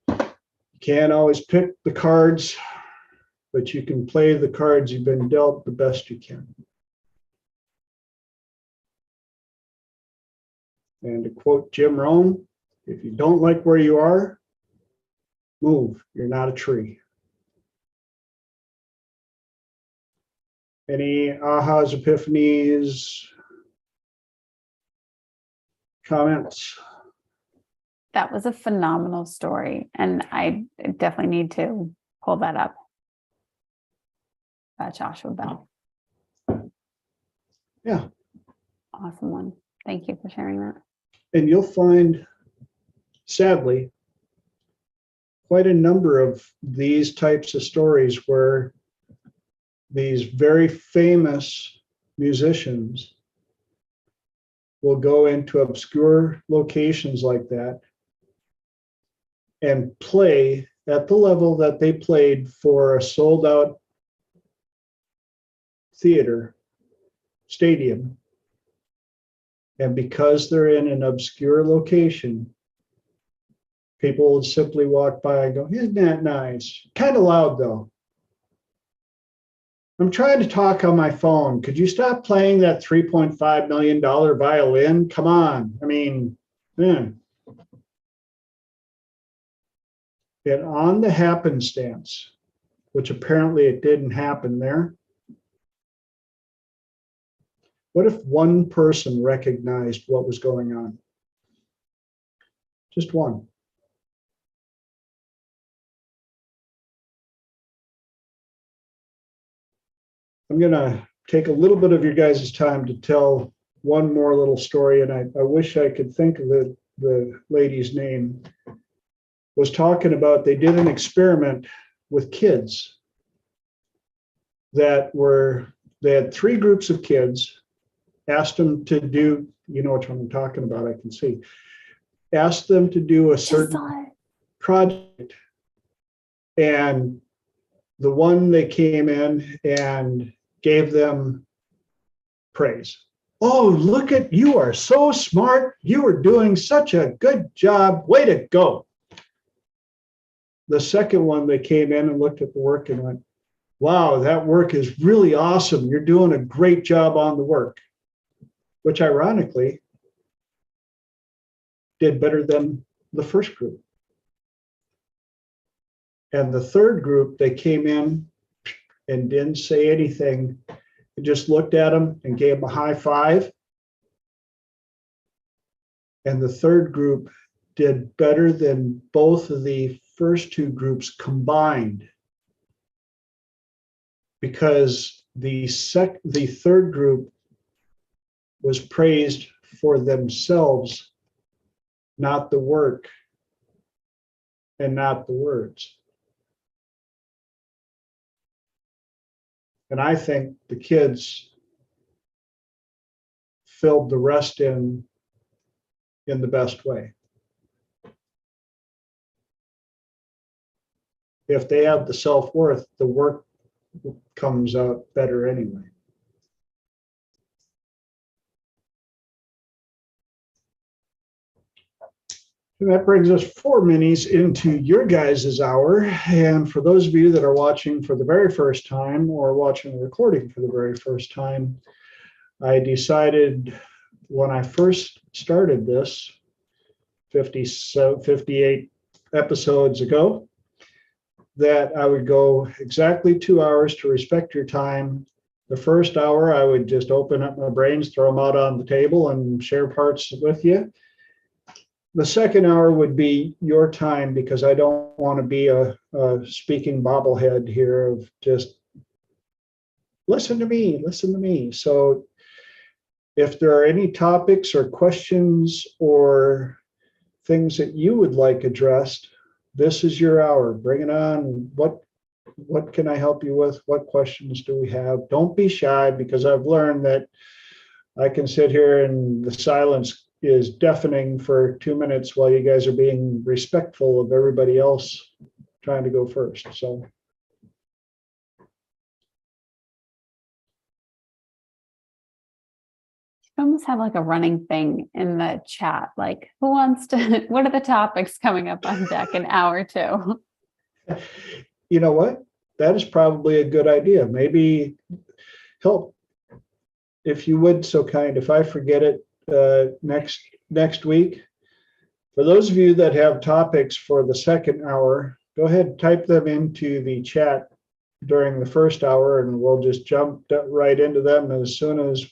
You can't always pick the cards, but you can play the cards you've been dealt the best you can. And to quote Jim Rohn, if you don't like where you are, move. You're not a tree. Any ahas, epiphanies, comments? That was a phenomenal story, and I definitely need to pull that up. About Joshua Bell. Yeah. Awesome one. Thank you for sharing that. And you'll find, sadly, quite a number of these types of stories where these very famous musicians will go into obscure locations like that and play at the level that they played for a sold out theater, stadium. And because they're in an obscure location, people would simply walk by and go, isn't that nice? Kind of loud though. I'm trying to talk on my phone. Could you stop playing that $3.5 million violin? Come on. I mean, And on the happenstance, which apparently it didn't happen there, what if one person recognized what was going on? Just one. I'm going to take a little bit of your guys' time to tell one more little story, and I wish I could think of the lady's name. Was talking about, they did an experiment with kids they had 3 groups of kids, asked them to do, you know what I'm talking about, I can see, asked them to do a certain project, and the one they came in and gave them praise. Oh, look at, you are so smart. You are doing such a good job. Way to go. The second one, they came in and looked at the work and went, wow, that work is really awesome. You're doing a great job on the work, which ironically did better than the first group. And the third group, they came in and didn't say anything. They just looked at them and gave them a high five. And the third group did better than both of the first 2 groups combined, because the third group was praised for themselves, not the work and not the words. And I think the kids filled the rest in the best way. If they have the self-worth, the work comes out better anyway. And that brings us 4 minis into your guys' hour. And for those of you that are watching for the very first time or watching the recording for the very first time, I decided when I first started this 58 episodes ago, that I would go exactly 2 hours to respect your time. The first hour, I would just open up my brains, throw them out on the table and share parts with you. The second hour would be your time, because I don't want to be a speaking bobblehead here of just listen to me, listen to me. So if there are any topics or questions or things that you would like addressed, this is your hour. Bring it on. What can I help you with? What questions do we have? Don't be shy, because I've learned that I can sit here and the silence is deafening for 2 minutes while you guys are being respectful of everybody else trying to go first. So You almost have like a running thing in the chat, like who wants to, what are the topics coming up on deck in hour 2? you know what? That is probably a good idea. Maybe help, if you would, so kind, if I forget it next week. For those of you that have topics for the second hour, go ahead and type them into the chat during the first hour, and we'll just jump right into them as soon as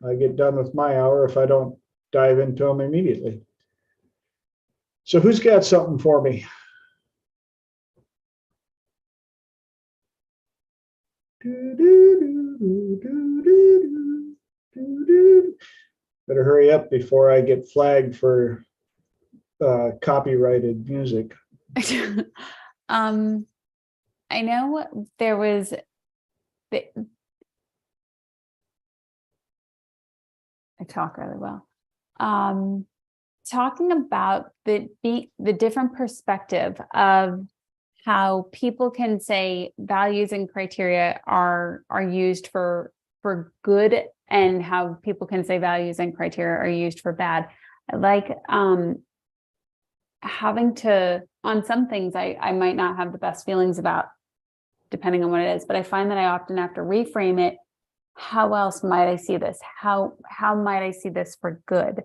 I get done with my hour, if I don't dive into them immediately. So who's got something for me? Better hurry up before I get flagged for copyrighted music. I know there was I talk really well. Talking about the different perspective of how people can say values and criteria are used for good, and how people can say values and criteria are used for bad. I like having to, on some things I might not have the best feelings about, depending on what it is, but I find that I often have to reframe it. How else might I see this? How might I see this for good?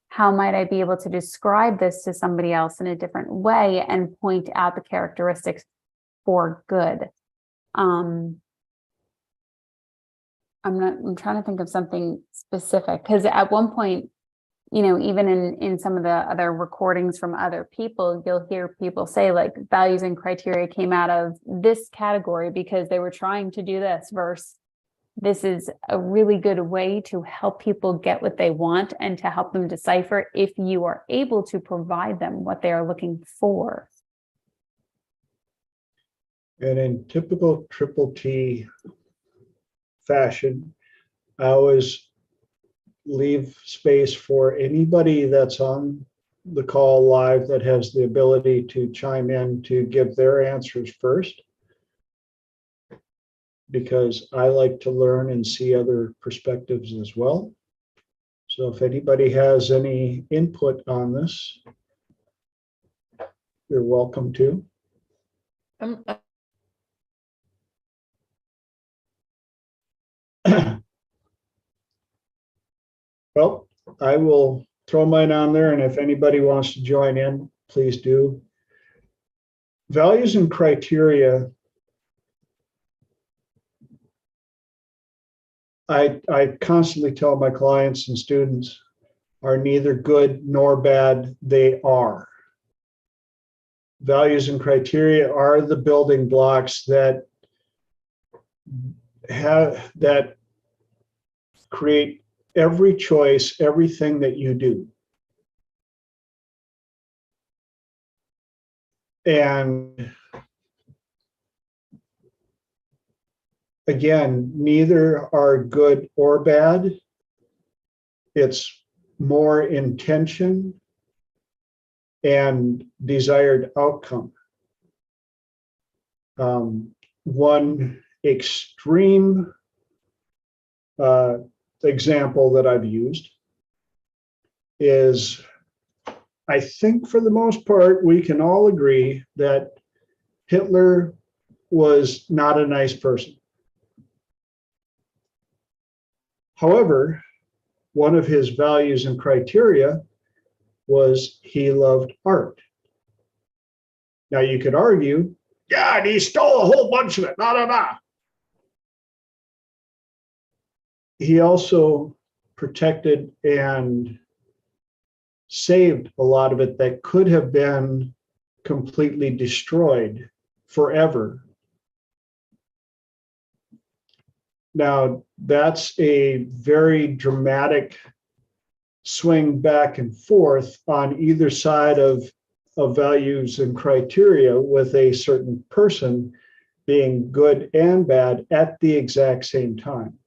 How might I be able to describe this to somebody else in a different way and point out the characteristics for good? I'm trying to think of something specific, because at one point, you know, even in some of the other recordings from other people, you'll hear people say like values and criteria came out of this category because they were trying to do this, versus this is a really good way to help people get what they want and to help them decipher if you are able to provide them what they are looking for. And in typical Triple T fashion, I always leave space for anybody that's on the call live that has the ability to chime in to give their answers first, because I like to learn and see other perspectives as well. So if anybody has any input on this, you're welcome to. Well, I will throw mine on there, and if anybody wants to join in, please do. Values and criteria, I constantly tell my clients and students, are neither good nor bad, they are. Values and criteria are the building blocks that create every choice, everything that you do. And again, neither are good or bad. It's more intention and desired outcome. One extreme example that I've used is, I think for the most part, we can all agree that Hitler was not a nice person. However, one of his values and criteria was he loved art. Now you could argue, yeah, and he stole a whole bunch of it, He also protected and saved a lot of it that could have been completely destroyed forever. Now, that's a very dramatic swing back and forth on either side of values and criteria, with a certain person being good and bad at the exact same time.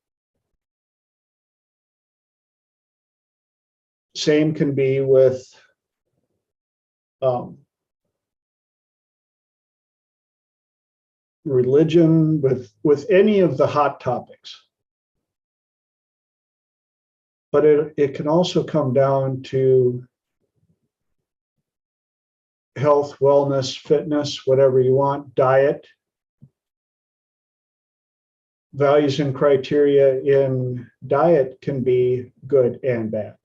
Same can be with religion, with any of the hot topics. But it can also come down to health, wellness, fitness, whatever you want, diet, values and criteria in diet can be good and bad,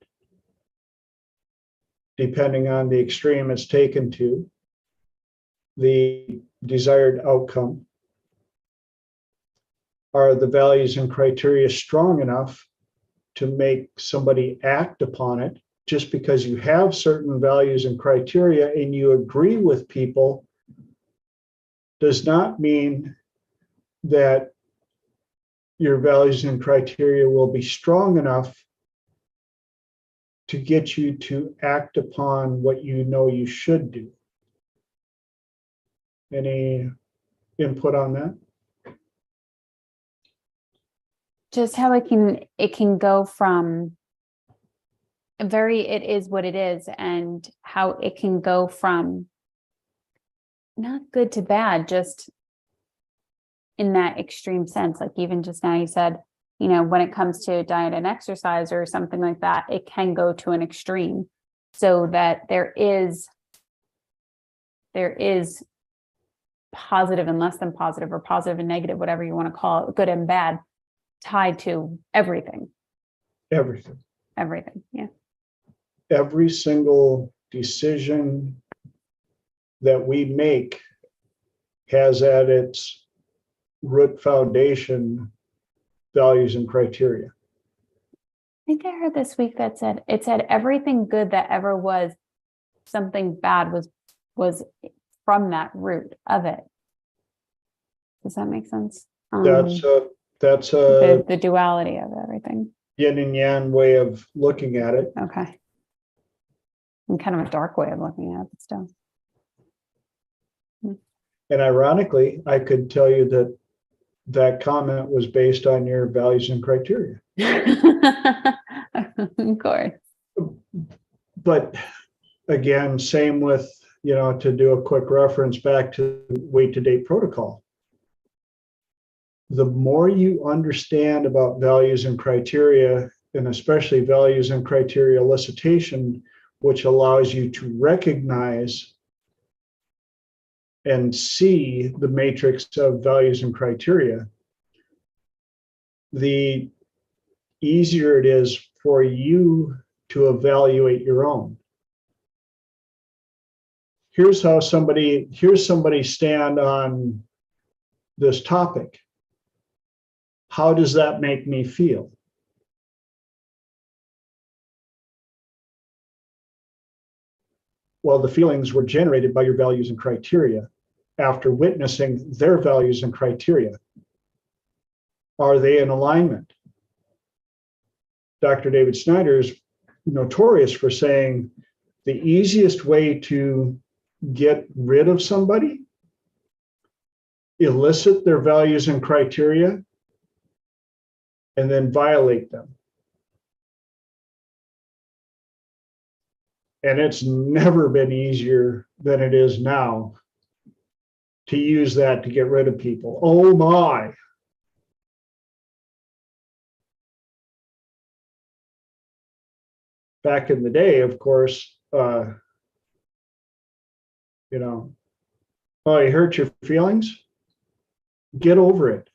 depending on the extreme it's taken to, the desired outcome. Are the values and criteria strong enough to make somebody act upon it? Just because you have certain values and criteria and you agree with people does not mean that your values and criteria will be strong enough to get you to act upon what you know you should do. Any input on that? Just how it can go from it is what it is, and how it can go from not good to bad, just in that extreme sense. Like even just now you said, when it comes to diet and exercise or something like that, it can go to an extreme, so that there is positive and less than positive, or positive and negative, whatever you want to call it, good and bad, tied to everything. Everything. Yeah. Every single decision that we make has at its root foundation values and criteria. I think I heard this week that said everything good that ever was, something bad was from that root of it. Does that make sense? That's the duality of everything. Yin and yang way of looking at it. Okay. And kind of a dark way of looking at it, but still. And ironically, I could tell you that comment was based on your values and criteria. Of course. But again, same with, to do a quick reference back to wait to date protocol. The more you understand about values and criteria, and especially values and criteria elicitation, which allows you to recognize and see the matrix of values and criteria, the easier it is for you to evaluate your own. Here's somebody stand on this topic. How does that make me feel? Well, the feelings were generated by your values and criteria after witnessing their values and criteria. Are they in alignment? Dr. David Snyder is notorious for saying the easiest way to get rid of somebody, elicit their values and criteria, and then violate them. And it's never been easier than it is now to use that to get rid of people. Oh my. Back in the day, of course, oh, you hurt your feelings? Get over it.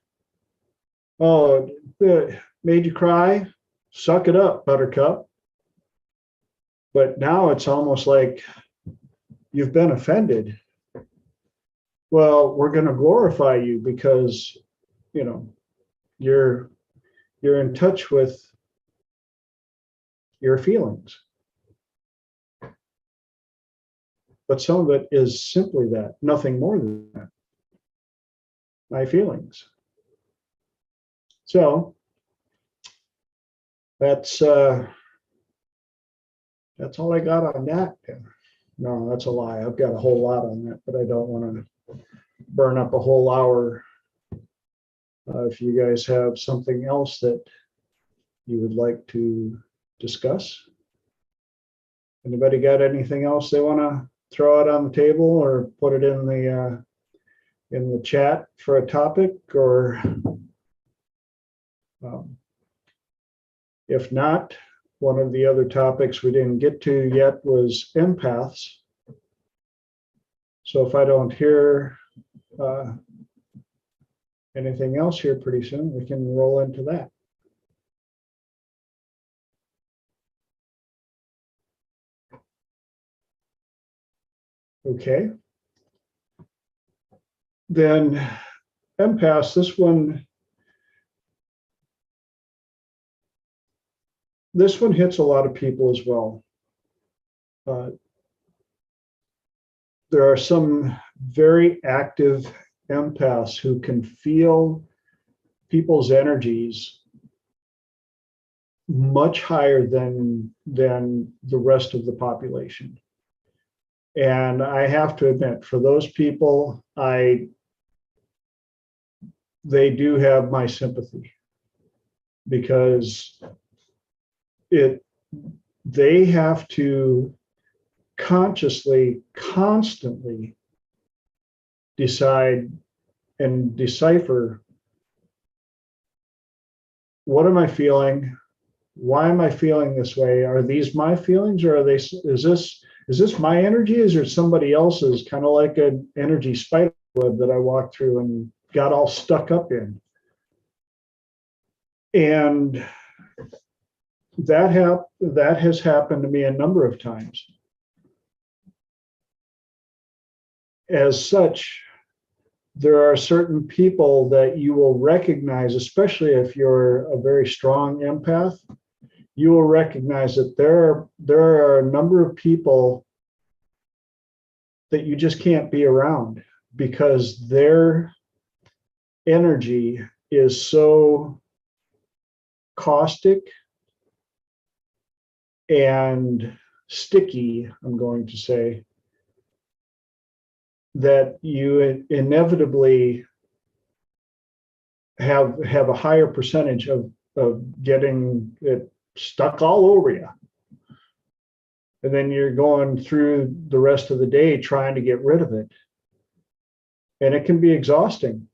Oh, it made you cry? Suck it up, buttercup. But now it's almost like you've been offended. Well, we're going to glorify you because, you're in touch with your feelings. But some of it is simply that, nothing more than that. My feelings. So that's all I got on that. No, that's a lie. I've got a whole lot on that, but I don't want to burn up a whole hour. If you guys have something else that you would like to discuss. Anybody got anything else they want to throw out on the table or put it in the chat for a topic? Or if not, one of the other topics we didn't get to yet was empaths. So if I don't hear anything else here pretty soon, we can roll into that. Okay. Then empaths, this one hits a lot of people as well. There are some very active empaths who can feel people's energies much higher than the rest of the population. And I have to admit, for those people, they do have my sympathy, because they have to consciously, constantly decide and decipher, what am I feeling? Why am I feeling this way? Are these my feelings, or is this my energy? Is there somebody else's, kind of like an energy spider web that I walked through and got all stuck up in? And that has happened to me a number of times. As such, there are certain people that you will recognize, especially if you're a very strong empath, you will recognize that there are a number of people that you just can't be around, because their energy is so caustic and sticky, I'm going to say, that you inevitably have a higher percentage of getting it stuck all over you. And then you're going through the rest of the day trying to get rid of it. And it can be exhausting.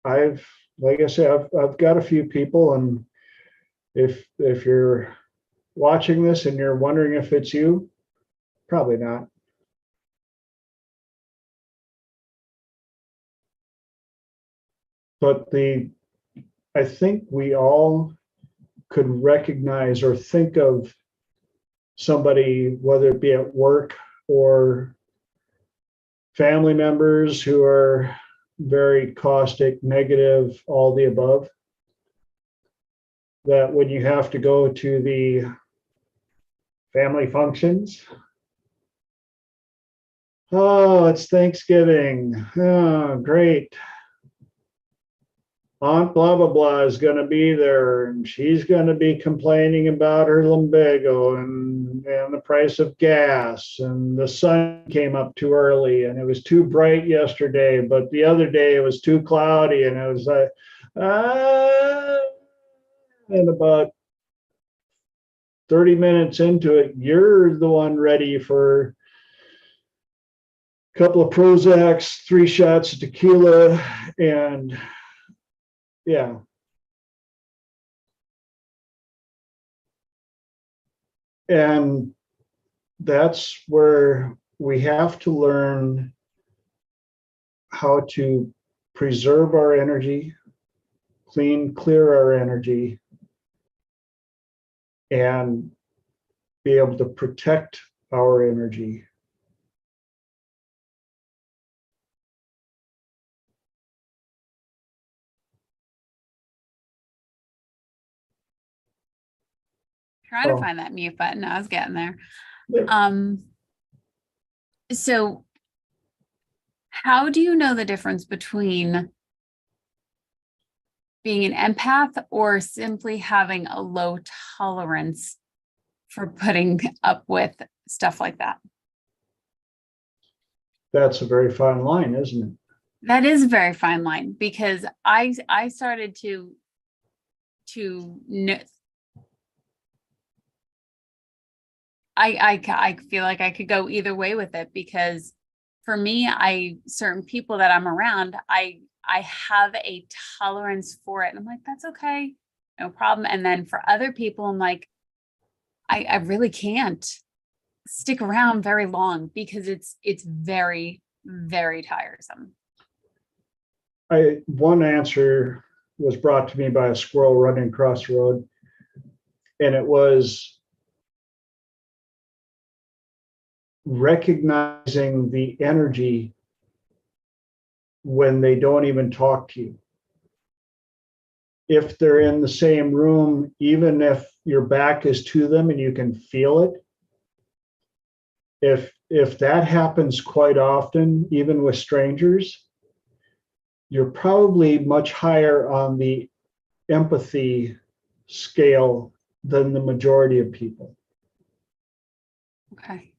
Like I said, I've got a few people, and if you're watching this and you're wondering if it's you, probably not. But I think we all could recognize or think of somebody, whether it be at work or family members, who are very caustic, negative, all the above, that when you have to go to the family functions, oh, it's Thanksgiving, oh, great, Aunt blah blah blah is going to be there, and she's going to be complaining about her lumbago and the price of gas, and the sun came up too early, and it was too bright yesterday, but the other day it was too cloudy, and it was like, and about 30 minutes into it, you're the one ready for a couple of Prozacs, 3 shots of tequila, and yeah. And that's where we have to learn how to preserve our energy, clear our energy, and be able to protect our energy. Trying to find that mute button. I was getting there. Yeah. So how do you know the difference between being an empath or simply having a low tolerance for putting up with stuff like that? That's a very fine line, isn't it? That is a very fine line, because I started to I feel like I could go either way with it, because for me, certain people that I'm around, I have a tolerance for it. And I'm like, that's okay, no problem. And then for other people, I'm like, I really can't stick around very long, because it's very, very tiresome. One answer was brought to me by a squirrel running across the road, and it was recognizing the energy when they don't even talk to you. If they're in the same room, even if your back is to them and you can feel it, if that happens quite often, even with strangers, you're probably much higher on the empathy scale than the majority of people. Okay.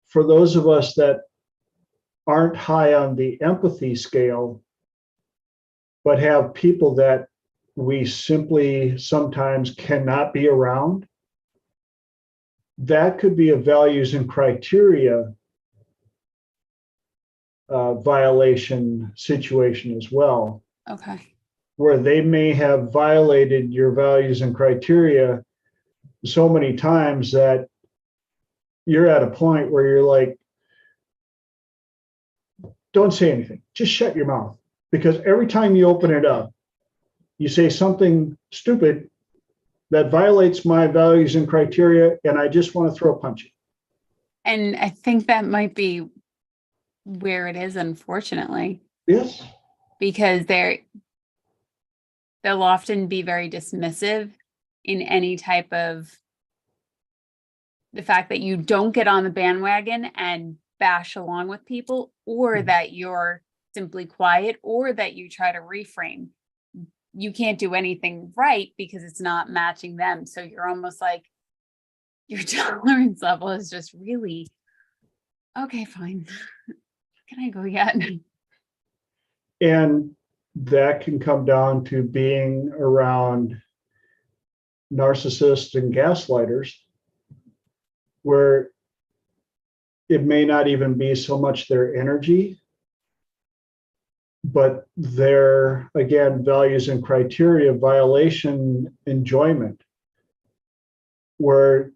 For those of us that aren't high on the empathy scale, but have people that we simply sometimes cannot be around, that could be a values and criteria violation situation as well, Okay. where they may have violated your values and criteria so many times that you're at a point where you're like, don't say anything, just shut your mouth. Because every time you open it up, you say something stupid that violates my values and criteria, and I just want to throw a punch. And I think that might be where it is, unfortunately. Yes. Because they'll often be very dismissive in any type of the fact that you don't get on the bandwagon and bash along with people, or that you're simply quiet, or that you try to reframe. You can't do anything right because it's not matching them. So you're almost like your tolerance level is just really, okay, fine. Can I go yet? And that can come down to being around narcissists and gaslighters, where it may not even be so much their energy, but their, again, values and criteria violation enjoyment, where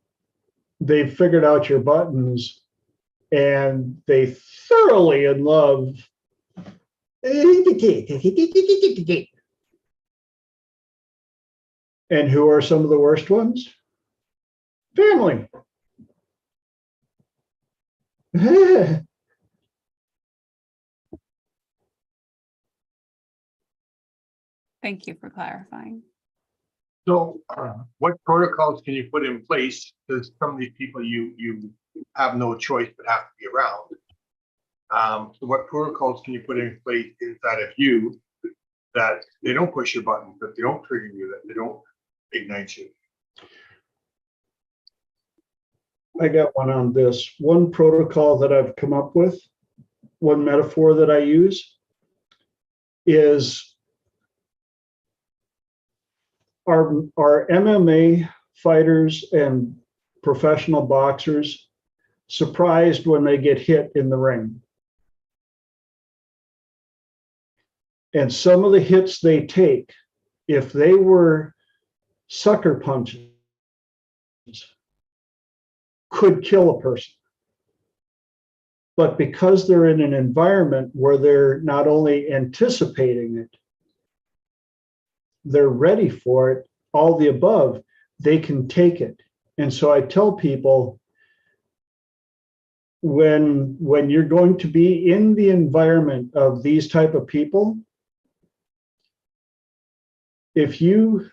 they've figured out your buttons and they thoroughly in love. And who are some of the worst ones? Family. Thank you for clarifying. So what protocols can you put in place? Because some of these people you have no choice but have to be around. So what protocols can you put in place inside of you that they don't push your buttons, that they don't trigger you, that they don't ignite you? I got one on this. One protocol that I've come up with, one metaphor that I use is our MMA fighters and professional boxers surprised when they get hit in the ring. And some of the hits they take, if they were sucker punches, could kill a person. But because they're in an environment where they're not only anticipating it, they're ready for it, all the above, they can take it. And so I tell people, when you're going to be in the environment of these type of people, if you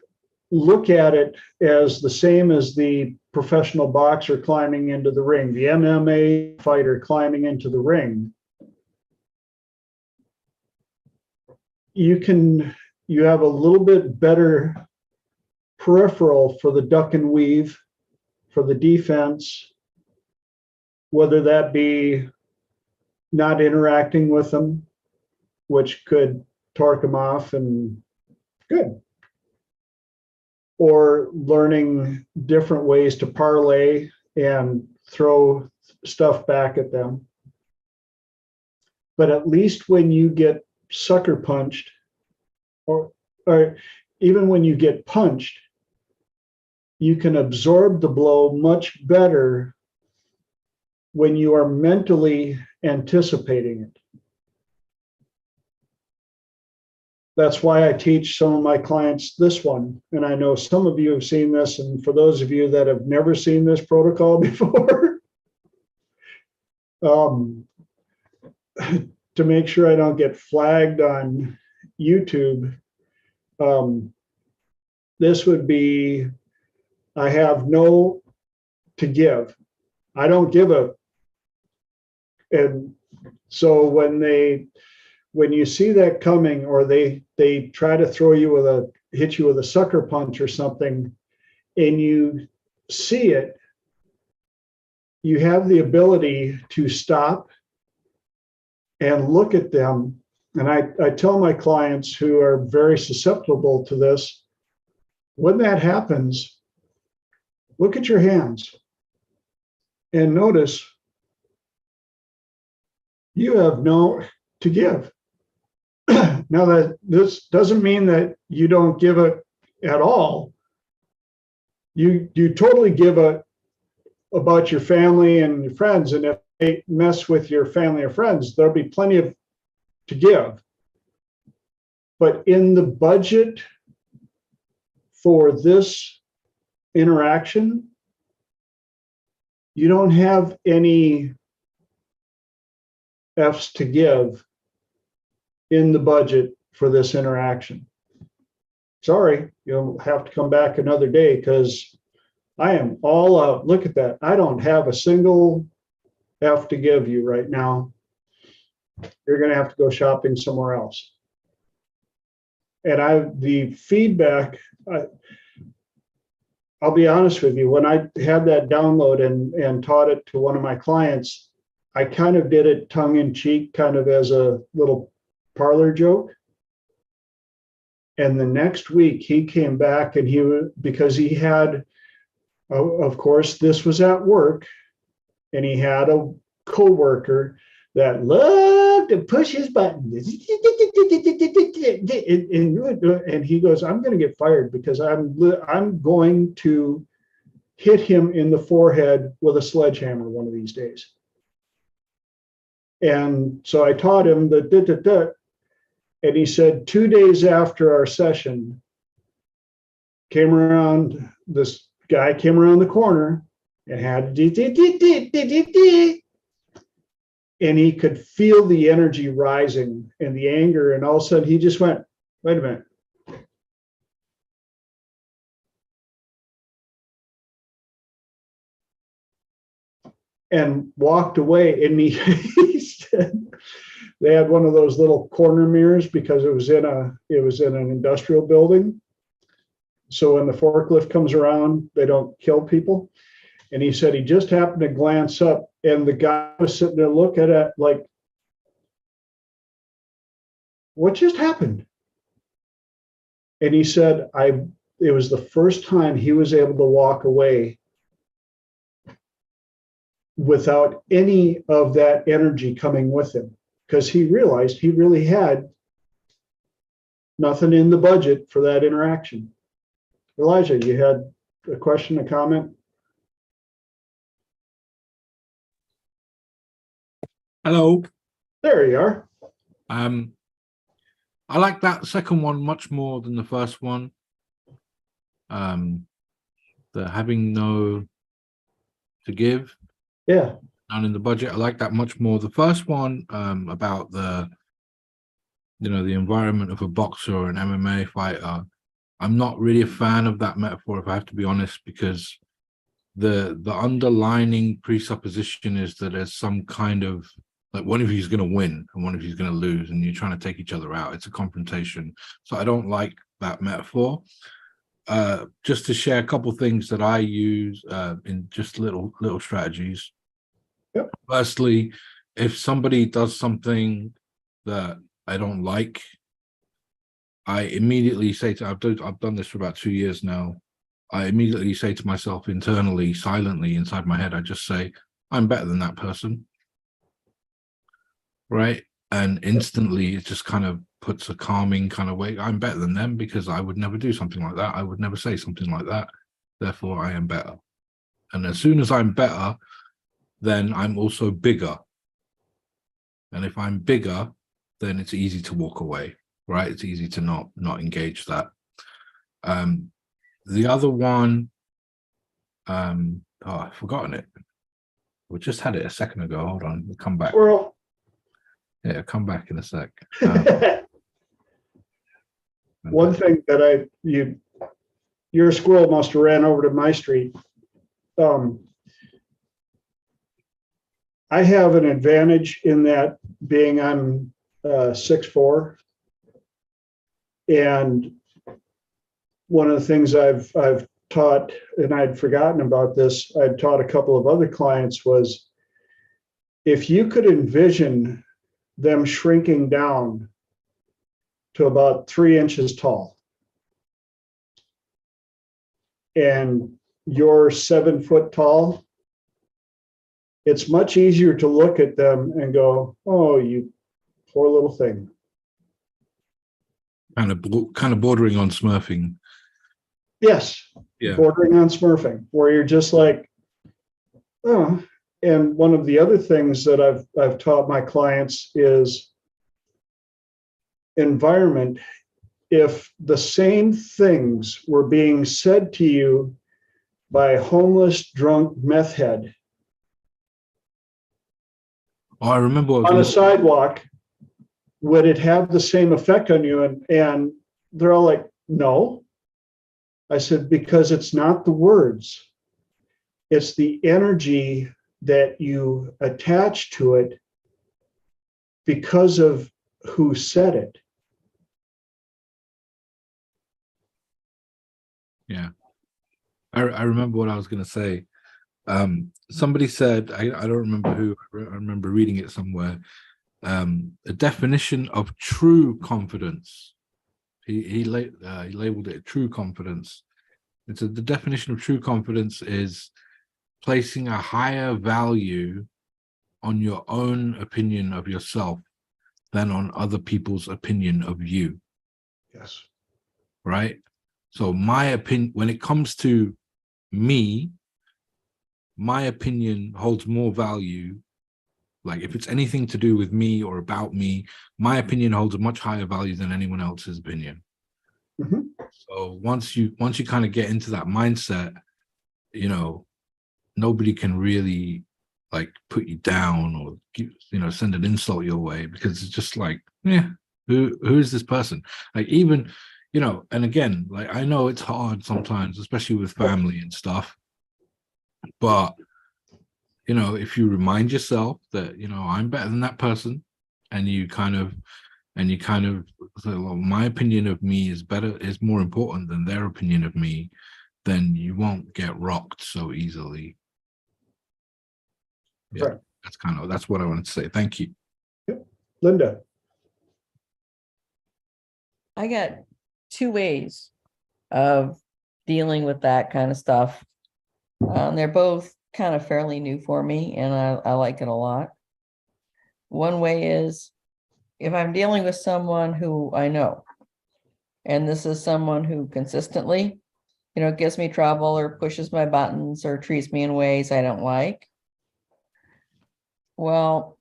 look at it as the same as the professional boxer climbing into the ring, the MMA fighter climbing into the ring, you have a little bit better peripheral for the duck and weave, for the defense, whether that be not interacting with them, which could torque them off, and good. or learning different ways to parlay and throw stuff back at them. But at least when you get sucker punched, or even when you get punched, you can absorb the blow much better when you are mentally anticipating it. That's why I teach some of my clients this one. And I know some of you have seen this. And for those of you that have never seen this protocol before, to make sure I don't get flagged on YouTube, this would be, I have no to give. I don't give a. And so when you see that coming, or they try to throw you with hit you with a sucker punch or something, and you see it, you have the ability to stop and look at them. And I tell my clients who are very susceptible to this, when that happens, look at your hands and notice you have no to give. Now, that this doesn't mean that you don't give it at all. You totally give it about your family and your friends, and if they mess with your family or friends, there'll be plenty of to give. But in the budget for this interaction, you don't have any F's to give in the budget for this interaction. Sorry, you'll have to come back another day because I am all out. Look at that. I don't have a single F to give you right now. You're going to have to go shopping somewhere else. And the feedback, I'll be honest with you, when I had that download and taught it to one of my clients, I kind of did it tongue in cheek, kind of as a little parlor joke. And the next week he came back and because he had, of course, this was at work, and he had a coworker that loved to push his buttons. And he goes, I'm going to get fired because I'm going to hit him in the forehead with a sledgehammer one of these days. And so I taught him the and he said 2 days after our session, this guy came around the corner and had and he could feel the energy rising and the anger, and all of a sudden he just went, wait a minute. And walked away. And he said they had one of those little corner mirrors because it was in an industrial building. So when the forklift comes around, they don't kill people. And he said he just happened to glance up, and the guy was sitting there looking at it like, what just happened? And he said, it was the first time he was able to walk away without any of that energy coming with him, because he realized he really had nothing in the budget for that interaction. Elijah, you had a question, a comment? Hello. There you are. I like that second one much more than the first one. The having no to give. Yeah. Down in the budget, I like that much more. The first one, about the environment of a boxer or an MMA fighter, I'm not really a fan of that metaphor, if I have to be honest, because the underlining presupposition is that there's some kind of, like, one of you is going to win and one of you is going to lose, and you're trying to take each other out. It's a confrontation. So I don't like that metaphor. Just to share a couple of things that I use in just little strategies. Yep. Firstly, if somebody does something that I don't like, I immediately say to, I've done this for about 2 years now. I immediately say to myself internally, silently inside my head, I just say, I'm better than that person. Right. And instantly it just kind of puts a calming kind of way. I'm better than them because I would never do something like that. I would never say something like that. Therefore, I am better. And as soon as I'm better, then I'm also bigger. And if I'm bigger, then it's easy to walk away, right? It's easy to not engage that. The other one, I've forgotten it. We just had it a second ago. Hold on, we'll come back. Squirrel. Yeah, come back in a sec. One thing that your squirrel must have ran over to my street. I have an advantage in that being I'm 6'4", and one of the things I've taught, and I'd forgotten about this, I'd taught a couple of other clients, was if you could envision them shrinking down to about 3 inches tall, and you're 7 foot tall, it's much easier to look at them and go, oh, you poor little thing. Kind of bordering on smurfing. Yes, Yeah. bordering on smurfing, where you're just like, oh. And one of the other things that I've taught my clients is environment. If the same things were being said to you by a homeless, drunk meth head Oh, I remember what I was on a gonna- sidewalk, would it have the same effect on you? And they're all like, no. I said, because it's not the words, it's the energy that you attach to it because of who said it. Yeah. I remember what I was going to say. Somebody said, I don't remember who, I remember reading it somewhere. A definition of true confidence. He labeled it true confidence. It's the definition of true confidence is placing a higher value on your own opinion of yourself than on other people's opinion of you. Yes. Right? So my opinion, when it comes to me, my opinion holds more value. Like if it's anything to do with me or about me, my opinion holds a much higher value than anyone else's opinion. Mm-hmm. So once you kind of get into that mindset, you know, nobody can really like put you down or send an insult your way, because it's just like, yeah, who is this person? Like even, and again, like I know it's hard sometimes, especially with family and stuff. But if you remind yourself that I'm better than that person, and you kind of say, well, my opinion of me is more important than their opinion of me, then you won't get rocked so easily. Yeah, right. That's what I wanted to say. Thank you. Yep. Linda. I got 2 ways of dealing with that kind of stuff. They're both kind of fairly new for me, and I like it a lot. One way is if I'm dealing with someone who I know, and this is someone who consistently, gives me trouble or pushes my buttons or treats me in ways I don't like. Well,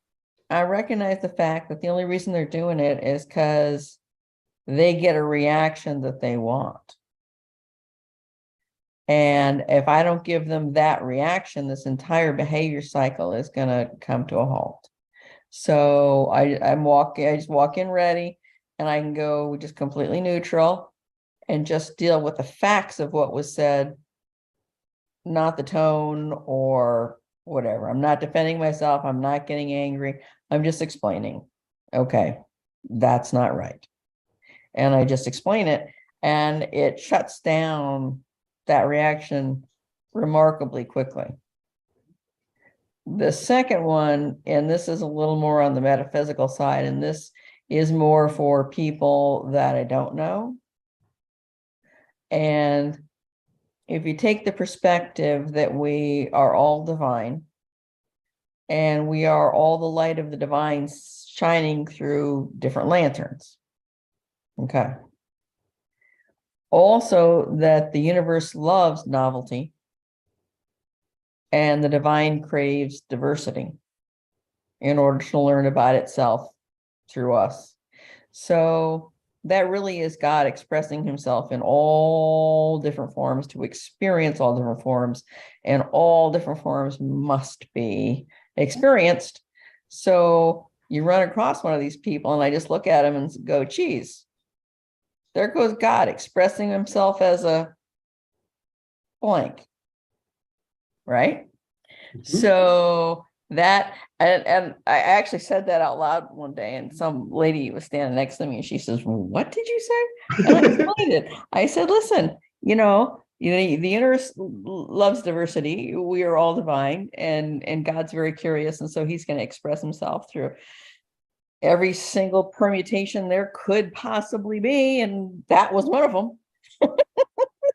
I recognize the fact that the only reason they're doing it is because they get a reaction that they want. And if I don't give them that reaction, this entire behavior cycle is going to come to a halt. So I just walk in ready, and I can go just completely neutral and just deal with the facts of what was said, not the tone or whatever. I'm not defending myself. I'm not getting angry. I'm just explaining, okay, that's not right. And I just explain it, and it shuts down that reaction remarkably quickly. The second one, and this is a little more on the metaphysical side, and this is more for people that I don't know. And if you take the perspective that we are all divine and we are all the light of the divine shining through different lanterns. Okay. Also, that the universe loves novelty and the divine craves diversity in order to learn about itself through us. So that really is God expressing himself in all different forms to experience all different forms, and all different forms must be experienced. So you run across one of these people and I just look at him and go, geez, there goes God expressing himself as a blank, right? So that, and I actually said that out loud one day, and some lady was standing next to me and she says, well, what did you say? And I explained it. I said, listen, the universe loves diversity. We are all divine, and God's very curious. And so he's going to express himself through every single permutation there could possibly be. And that was one of them.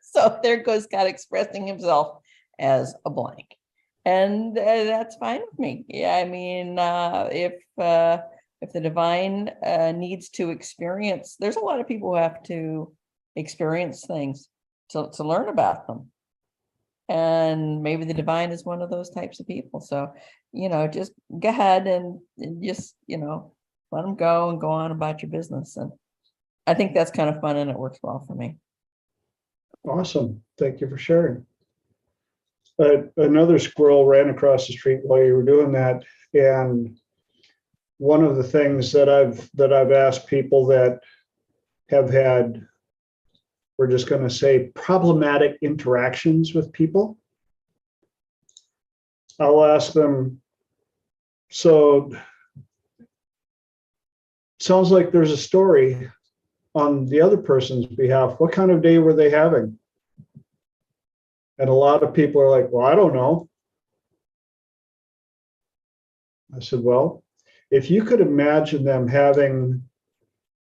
So there goes God expressing himself as a blank. And that's fine with me. Yeah, I mean, if the divine needs to experience, there's a lot of people who have to experience things to learn about them. And maybe the divine is one of those types of people. So, just go ahead and just, let them go and go on about your business. And I think that's kind of fun, and it works well for me. Awesome. Thank you for sharing. Another squirrel ran across the street while you were doing that. And one of the things that I've asked people that have had, we're just going to say, problematic interactions with people, I'll ask them, so sounds like there's a story on the other person's behalf. What kind of day were they having? And a lot of people are like, well, I don't know. I said, well, if you could imagine them having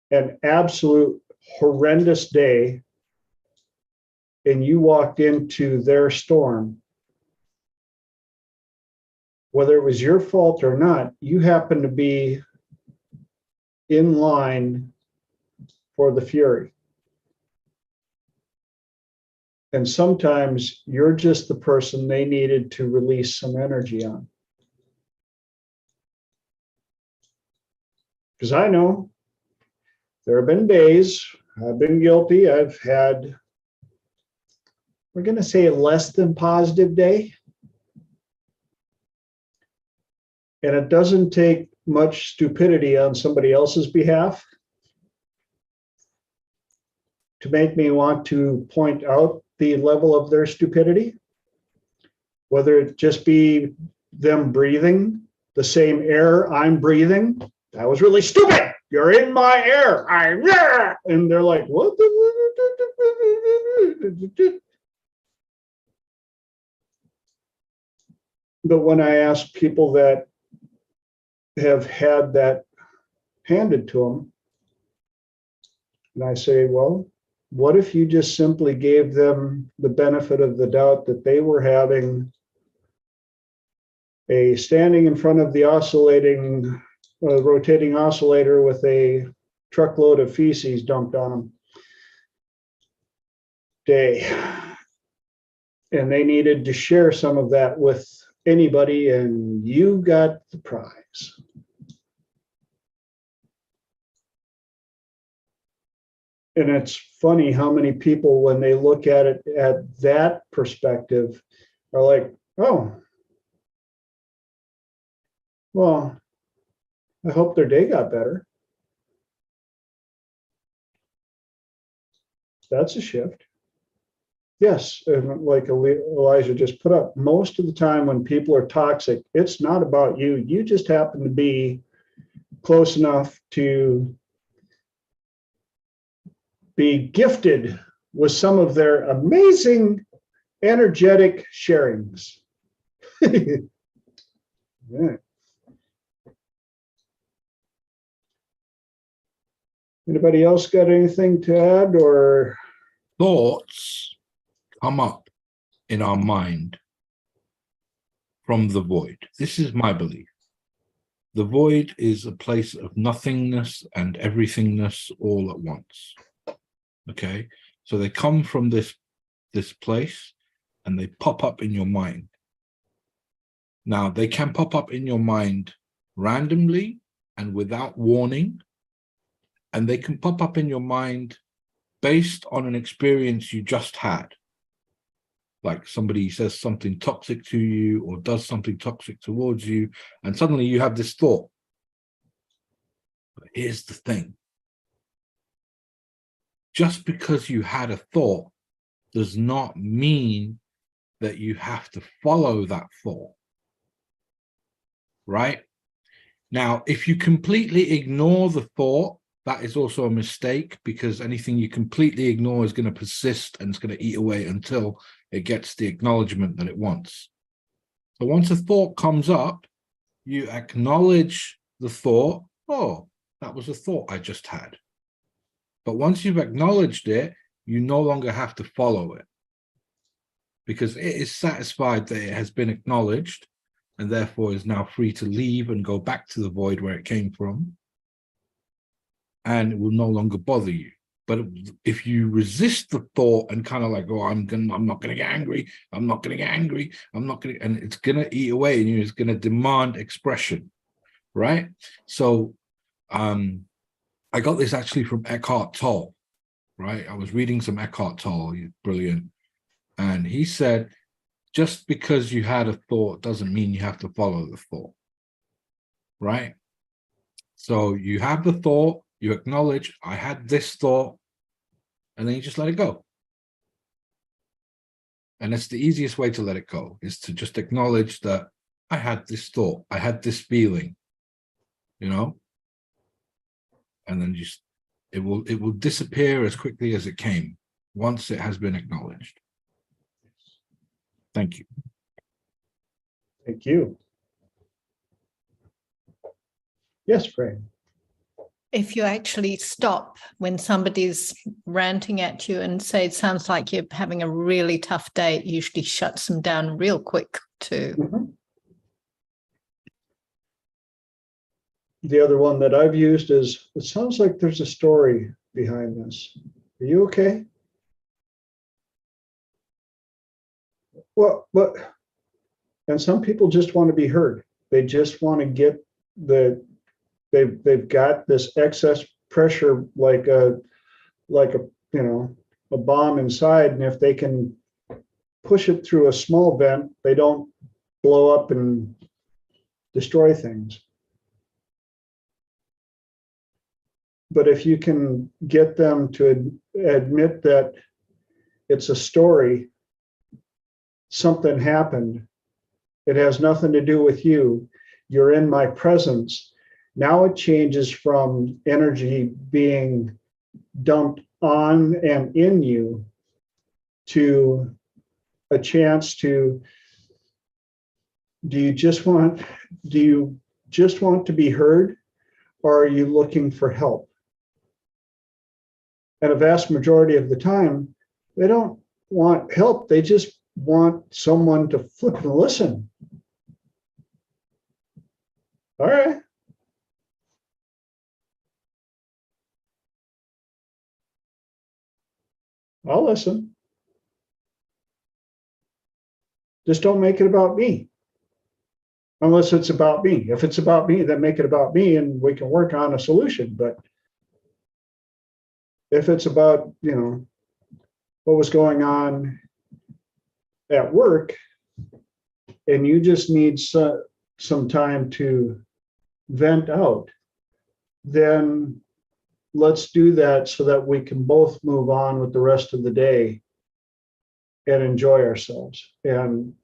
an absolute horrendous day and you walked into their storm, whether it was your fault or not, you happen to be in line for the fury. And sometimes you're just the person they needed to release some energy on. Because I know there have been days I've been guilty. I've had, we're going to say, a less than positive day. And it doesn't take much stupidity on somebody else's behalf to make me want to point out the level of their stupidity, whether it just be them breathing the same air I'm breathing. That was really stupid. You're in my air. And they're like, what? But when I ask people that have had that handed to them, and I say, well, what if you just simply gave them the benefit of the doubt that they were having a standing in front of the rotating oscillator with a truckload of feces dumped on them day, and they needed to share some of that with anybody, and you got the prize. And it's funny how many people, when they look at it at that perspective, are like, oh, well, I hope their day got better. That's a shift. Yes, and like Elijah just put up, most of the time when people are toxic, it's not about you. You just happen to be close enough to be gifted with some of their amazing energetic sharings. Yeah. Anybody else got anything to add or? Thoughts come up in our mind from the void. This is my belief. The void is a place of nothingness and everythingness all at once. Okay, so they come from this place and they pop up in your mind. Now, they can pop up in your mind randomly and without warning, and they can pop up in your mind based on an experience you just had. Like somebody says something toxic to you or does something toxic towards you, and suddenly you have this thought. But here's the thing. Just because you had a thought does not mean that you have to follow that thought. Right? Now, if you completely ignore the thought, that is also a mistake, because anything you completely ignore is going to persist and it's going to eat away until it gets the acknowledgement that it wants. So once a thought comes up, you acknowledge the thought. Oh, that was a thought I just had. But once you've acknowledged it, you no longer have to follow it, because it is satisfied that it has been acknowledged and therefore is now free to leave and go back to the void where it came from, and it will no longer bother you. But if you resist the thought and kind of like, oh, I'm not gonna get angry, I'm not gonna get angry, I'm not gonna, and it's gonna eat away and it's gonna demand expression, right? So I got this actually from Eckhart Tolle, right? I was reading some Eckhart Tolle, he's brilliant, and he said, just because you had a thought doesn't mean you have to follow the thought, right? So you have the thought, you acknowledge, I had this thought, and then you just let it go. And that's the easiest way to let it go, is to just acknowledge that I had this thought, I had this feeling, you know, and then just, it will disappear as quickly as it came once it has been acknowledged. Thank you. Thank you. Yes, Frank. If you actually stop when somebody's ranting at you and say, it sounds like you're having a really tough day, it usually shuts them down real quick too. Mm-hmm. The other one that I've used is, it sounds like there's a story behind this. Are you okay? Well, but, and some people just want to be heard. They just want to get they've got this excess pressure, like a a bomb inside, and if they can push it through a small vent, they don't blow up and destroy things. But if you can get them to admit that it's a story, something happened, it has nothing to do with you, you're in my presence. Now it changes from energy being dumped on and in you to a chance to, do you just want to be heard, or are you looking for help? And a vast majority of the time, they don't want help. They just want someone to flip and listen. All right. I'll listen. Just don't make it about me. Unless it's about me. If it's about me, then make it about me and we can work on a solution. But if it's about, what was going on at work, and you just need some time to vent out, then let's do that so that we can both move on with the rest of the day and enjoy ourselves. And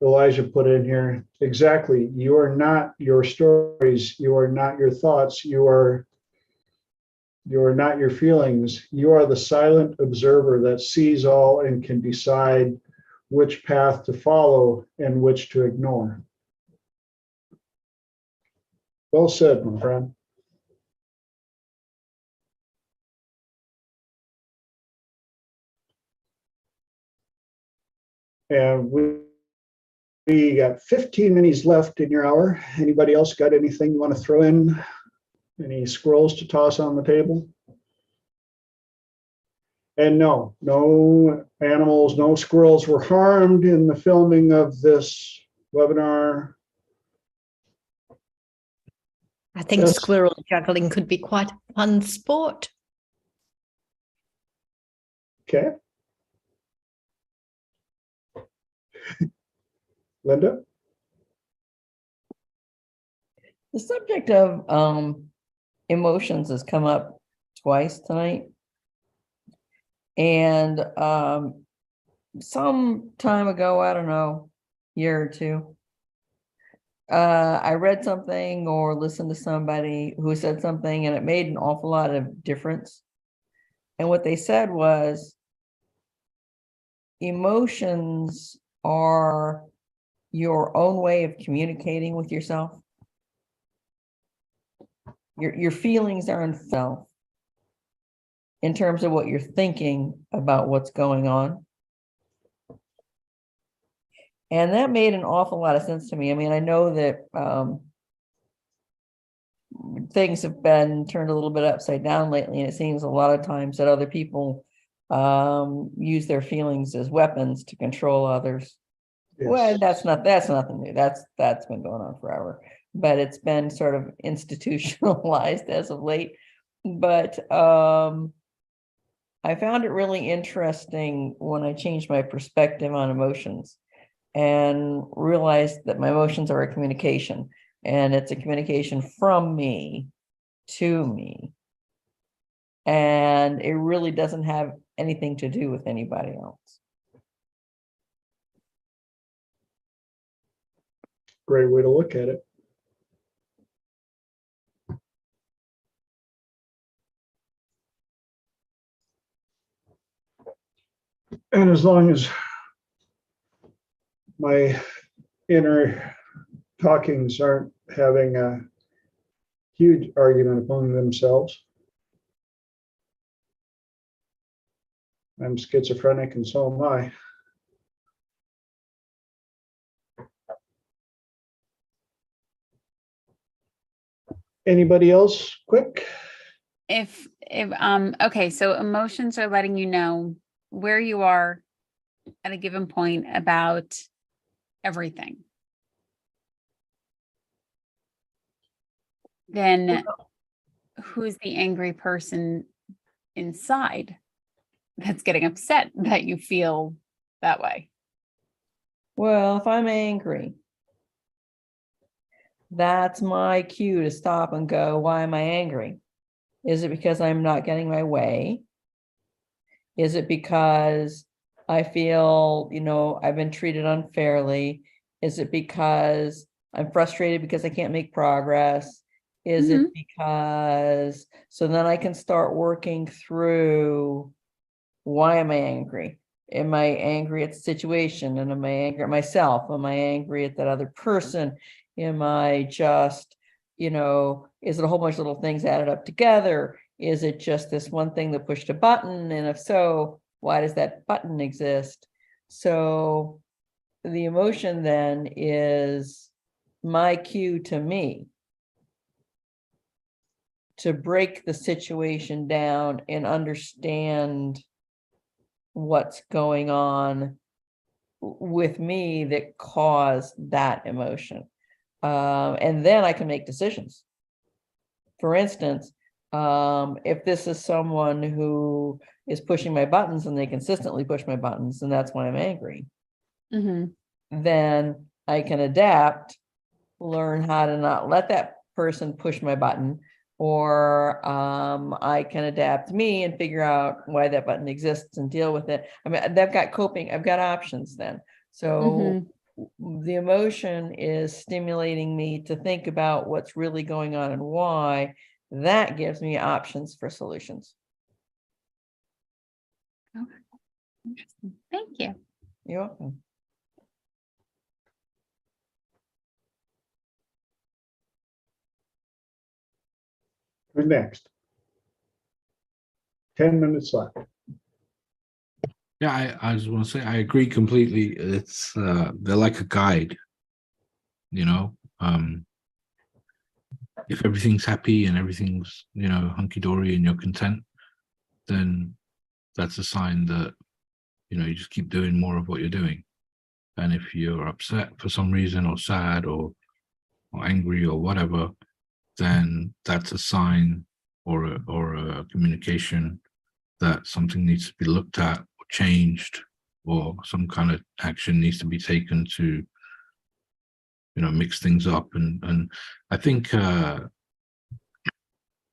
Elijah put in here, exactly, you are not your stories, you are not your thoughts, you are not your feelings, you are the silent observer that sees all and can decide which path to follow and which to ignore. Well said, my friend. And we got 15 minutes left in your hour. Anybody else got anything you want to throw in? Any squirrels to toss on the table? And no animals, no squirrels were harmed in the filming of this webinar. I think Yes. squirrel juggling could be quite a fun sport. Okay. Linda? The subject of emotions has come up twice tonight. And some time ago, I don't know, year or two, I read something or listened to somebody who said something and it made an awful lot of difference. And what they said was, emotions are your own way of communicating with yourself. Your feelings are in self in terms of what you're thinking about what's going on. And that made an awful lot of sense to me. I mean, I know that things have been turned a little bit upside down lately, and it seems a lot of times that other people use their feelings as weapons to control others. Yes. Well, that's nothing new. That's been going on forever, but it's been sort of institutionalized as of late. But I found it really interesting when I changed my perspective on emotions and realized that my emotions are a communication, and it's a communication from me to me. And it really doesn't have anything to do with anybody else. Great way to look at it. And as long as my inner talkings aren't having a huge argument among themselves, I'm schizophrenic and so am I. Anybody else quick? If okay, so emotions are letting you know where you are at a given point about everything. Then who's the angry person inside that's getting upset that you feel that way? Well, if I'm angry, that's my cue to stop and go, why am I angry? Is it because I'm not getting my way? Is it because I feel, I've been treated unfairly? Is it because I'm frustrated because I can't make progress? Is it because, so then I can start working through, why am I angry? Am I angry at the situation? And am I angry at myself? Am I angry at that other person? Am I just, is it a whole bunch of little things added up together? Is it just this one thing that pushed a button? And if so, why does that button exist? So the emotion then is my cue to me to break the situation down and understand what's going on with me that caused that emotion. And then I can make decisions. For instance, if this is someone who is pushing my buttons and they consistently push my buttons, and that's why I'm angry, then I can adapt, learn how to not let that person push my button, or I can adapt me and figure out why that button exists and deal with it. I mean, I've got options then. So the emotion is stimulating me to think about what's really going on and why. That gives me options for solutions. Okay. Interesting. Thank you. You're welcome. Who's next? 10 minutes left. Yeah, I just want to say I agree completely. It's they're like a guide, you know. If everything's happy and everything's, you know, hunky-dory and you're content, then that's a sign that, you know, you just keep doing more of what you're doing. And if you're upset for some reason or sad or angry or whatever, then that's a sign or a communication that something needs to be looked at or changed, or some kind of action needs to be taken to, you know, mix things up. And I think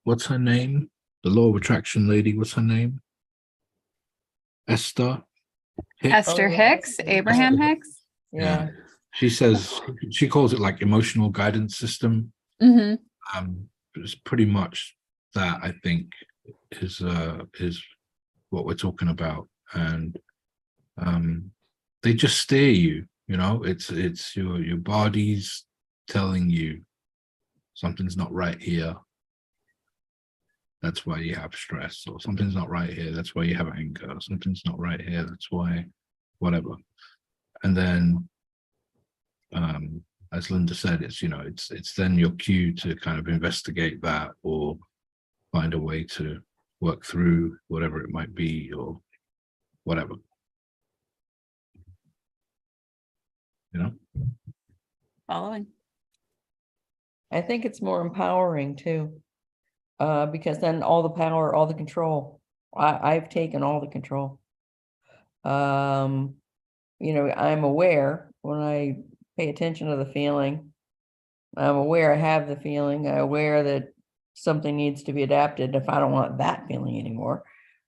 what's her name? The law of attraction lady, what's her name? Esther Hicks. Esther Oh, yeah. Hicks, Abraham Hicks. Yeah. She says, she calls it like emotional guidance system. Mm-hmm. It's pretty much that, I think, is what we're talking about. And they just steer you, you know. It's your body's telling you something's not right here, that's why you have stress, or something's not right here, that's why you have anger, or something's not right here, that's why whatever. And then as Linda said, it's, you know, it's then your cue to kind of investigate that or find a way to work through whatever it might be or whatever, you know. Following. I think it's more empowering too, because then all the power, all the control, I've taken all the control. You know, I'm aware when I pay attention to the feeling. I'm aware I have the feeling. I'm aware that something needs to be adapted if I don't want that feeling anymore.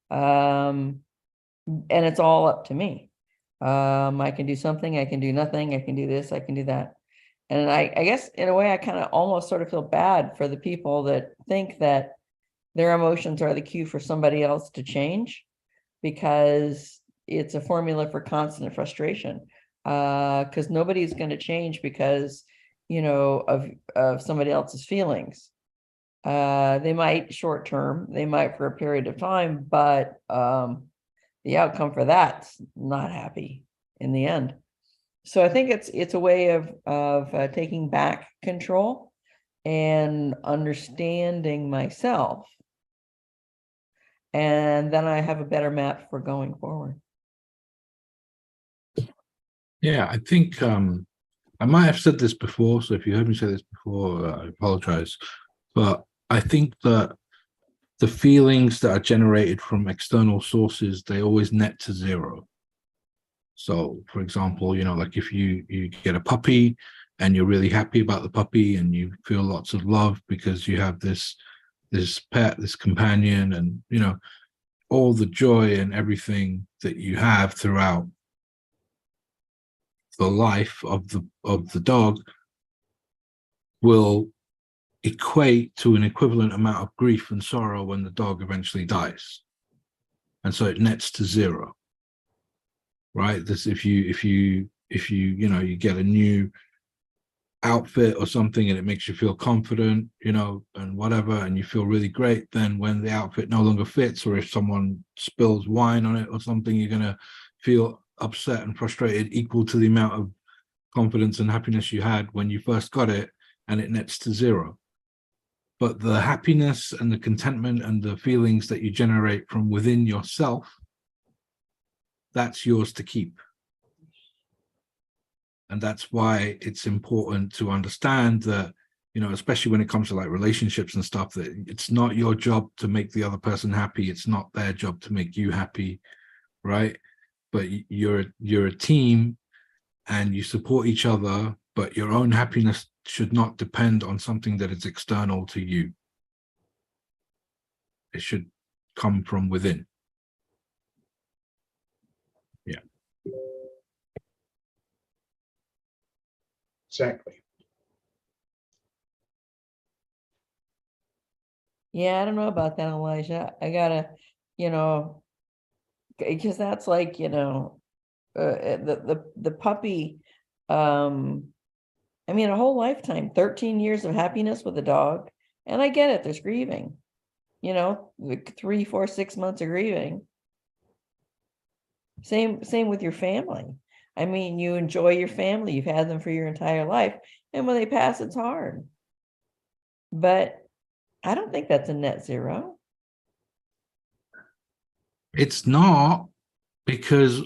And it's all up to me. I can do something, I can do nothing, I can do this, I can do that. And I guess in a way, I kind of almost sort of feel bad for the people that think that their emotions are the cue for somebody else to change, because it's a formula for constant frustration. Because nobody's going to change because, you know, of somebody else's feelings. They might short term, they might for a period of time, but the outcome for that's not happy in the end. So I think it's a way of taking back control and understanding myself, and then I have a better map for going forward. Yeah, I think I might have said this before, so if you heard me say this before, I apologize. But I think that the feelings that are generated from external sources, they always net to zero. So, for example, you know, like if you get a puppy and you're really happy about the puppy and you feel lots of love because you have this pet, this companion, and, you know, all the joy and everything that you have throughout the life of the dog will equate to an equivalent amount of grief and sorrow when the dog eventually dies. And so it nets to zero. Right? This, if you know, you get a new outfit or something and it makes you feel confident, you know, and whatever, and you feel really great, then when the outfit no longer fits, or if someone spills wine on it or something, you're going to feel upset and frustrated equal to the amount of confidence and happiness you had when you first got it, and it nets to zero. But the happiness and the contentment and the feelings that you generate from within yourself, that's yours to keep. And that's why it's important to understand that, you know, especially when it comes to like relationships and stuff, that it's not your job to make the other person happy. It's not their job to make you happy, right? But you're a team and you support each other, but your own happiness should not depend on something that is external to you. It should come from within. Yeah. Exactly. Yeah, I don't know about that, Elijah. I gotta, you know, because that's like, you know, the puppy. I mean, a whole lifetime, 13 years of happiness with a dog, and I get it. There's grieving, you know, like 3, 4, 6 months of grieving. Same with your family. I mean, you enjoy your family, you've had them for your entire life, and when they pass, it's hard. But I don't think that's a net zero. It's not, because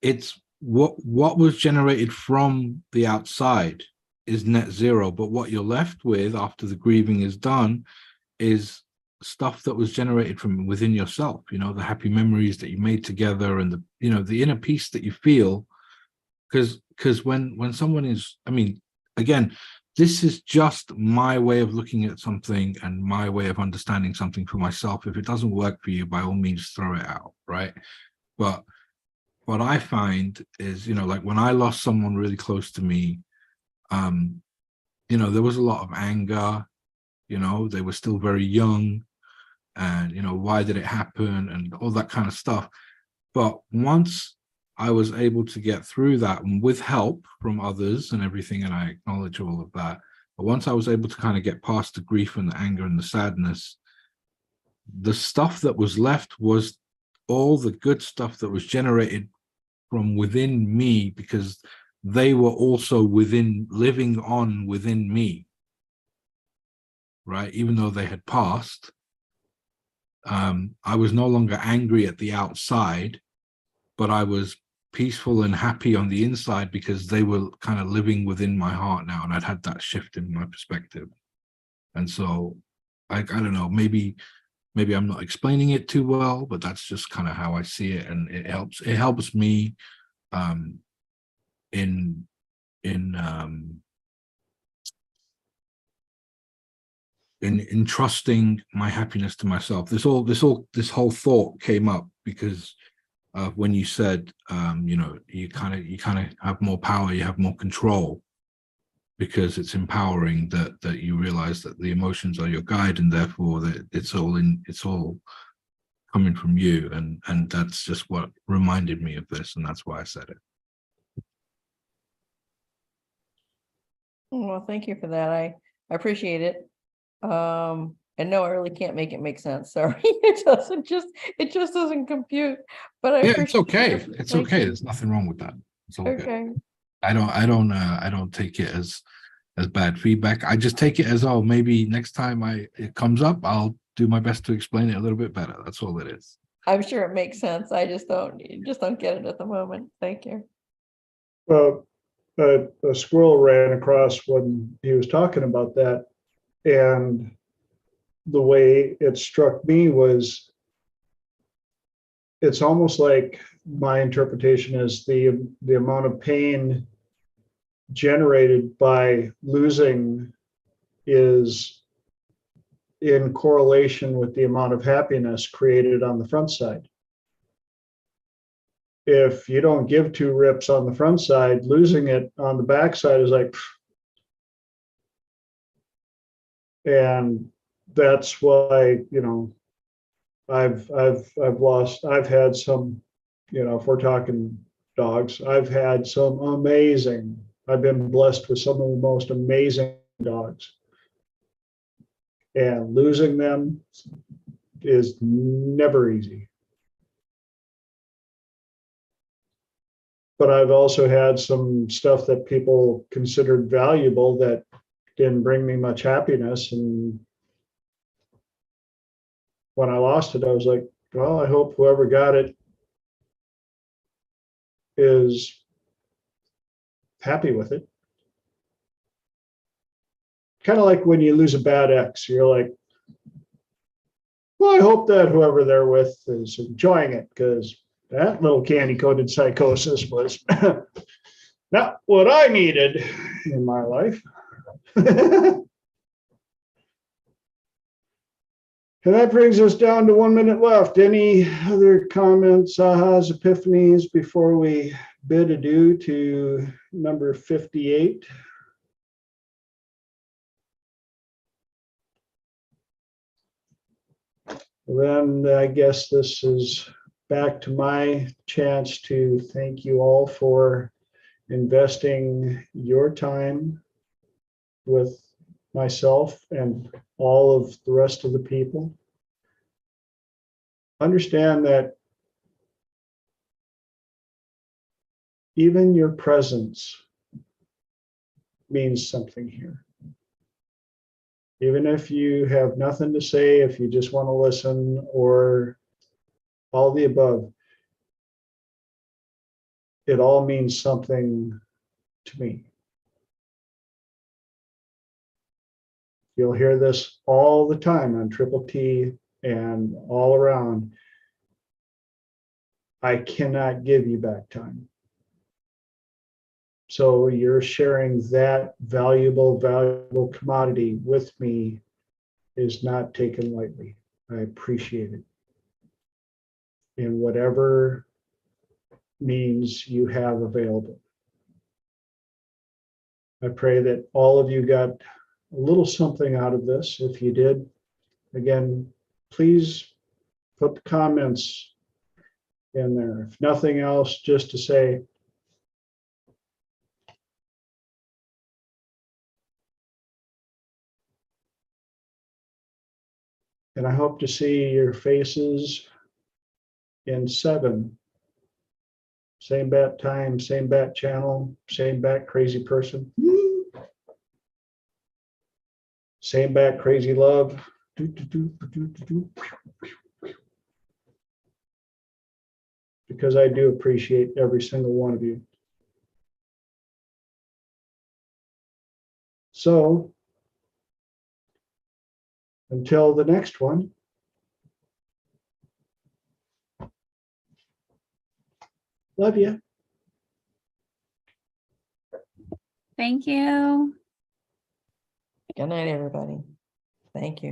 it's what was generated from the outside is net zero, but what you're left with after the grieving is done is stuff that was generated from within yourself, the happy memories that you made together, and the inner peace that you feel. Because when someone is, I mean, again, this is just my way of looking at something and my way of understanding something for myself. If it doesn't work for you, by all means throw it out, right? But what I find is, like when I lost someone really close to me, there was a lot of anger. They were still very young, and why did it happen and all that kind of stuff. But once I was able to get through that, and with help from others and everything, and I acknowledge all of that, but once I was able to kind of get past the grief and the anger and the sadness, the stuff that was left was all the good stuff that was generated from within me, because they were also living on within me, right? Even though they had passed, I was no longer angry at the outside, but I was peaceful and happy on the inside, because they were kind of living within my heart now, and I'd had that shift in my perspective. And so I don't know, maybe I'm not explaining it too well, but that's just kind of how I see it, and it helps me in trusting my happiness to myself. This whole thought came up because when you said, you kind of have more power, you have more control, because it's empowering that you realize that the emotions are your guide, and therefore that it's all coming from you, and that's just what reminded me of this, and that's why I said it. Well, thank you for that. I appreciate it. And no, I really can't make it make sense. Sorry, it just doesn't compute. But I It's okay. It's okay. There's nothing wrong with that. It's all good. Okay. I don't take it as bad feedback. I just take it as, oh, maybe next time it comes up, I'll do my best to explain it a little bit better. That's all it is. I'm sure it makes sense. I just don't get it at the moment. Thank you. Well, a squirrel ran across when he was talking about that, and the way it struck me was, it's almost like, my interpretation is the amount of pain generated by losing is in correlation with the amount of happiness created on the front side. If you don't give two rips on the front side, losing it on the back side is like, and that's why, I've had some, if we're talking dogs, I've been blessed with some of the most amazing dogs. And losing them is never easy. But I've also had some stuff that people considered valuable that didn't bring me much happiness. And when I lost it, I was like, well, I hope whoever got it is happy with it. Kind of like when you lose a bad ex, you're like, well, I hope that whoever they're with is enjoying it, because that little candy-coated psychosis was not what I needed in my life. And that brings us down to 1 minute left. Any other comments, ahas, epiphanies before we bid adieu to number 58? Then I guess this is back to my chance to thank you all for investing your time with myself and all of the rest of the people. Understand that even your presence means something here. Even if you have nothing to say, if you just want to listen, or all the above, it all means something to me. You'll hear this all the time on Triple T and all around. I cannot give you back time. So you're sharing that valuable commodity with me is not taken lightly. I appreciate it. In whatever means you have available. I pray that all of you got a little something out of this. If you did, again, please put the comments in there. If nothing else, just to say, and I hope to see your faces in 7. Same bat time, same bat channel, same bat crazy person. Same bat crazy love. Because I do appreciate every single one of you. So, until the next one, love you. Thank you. Good night, everybody. Thank you.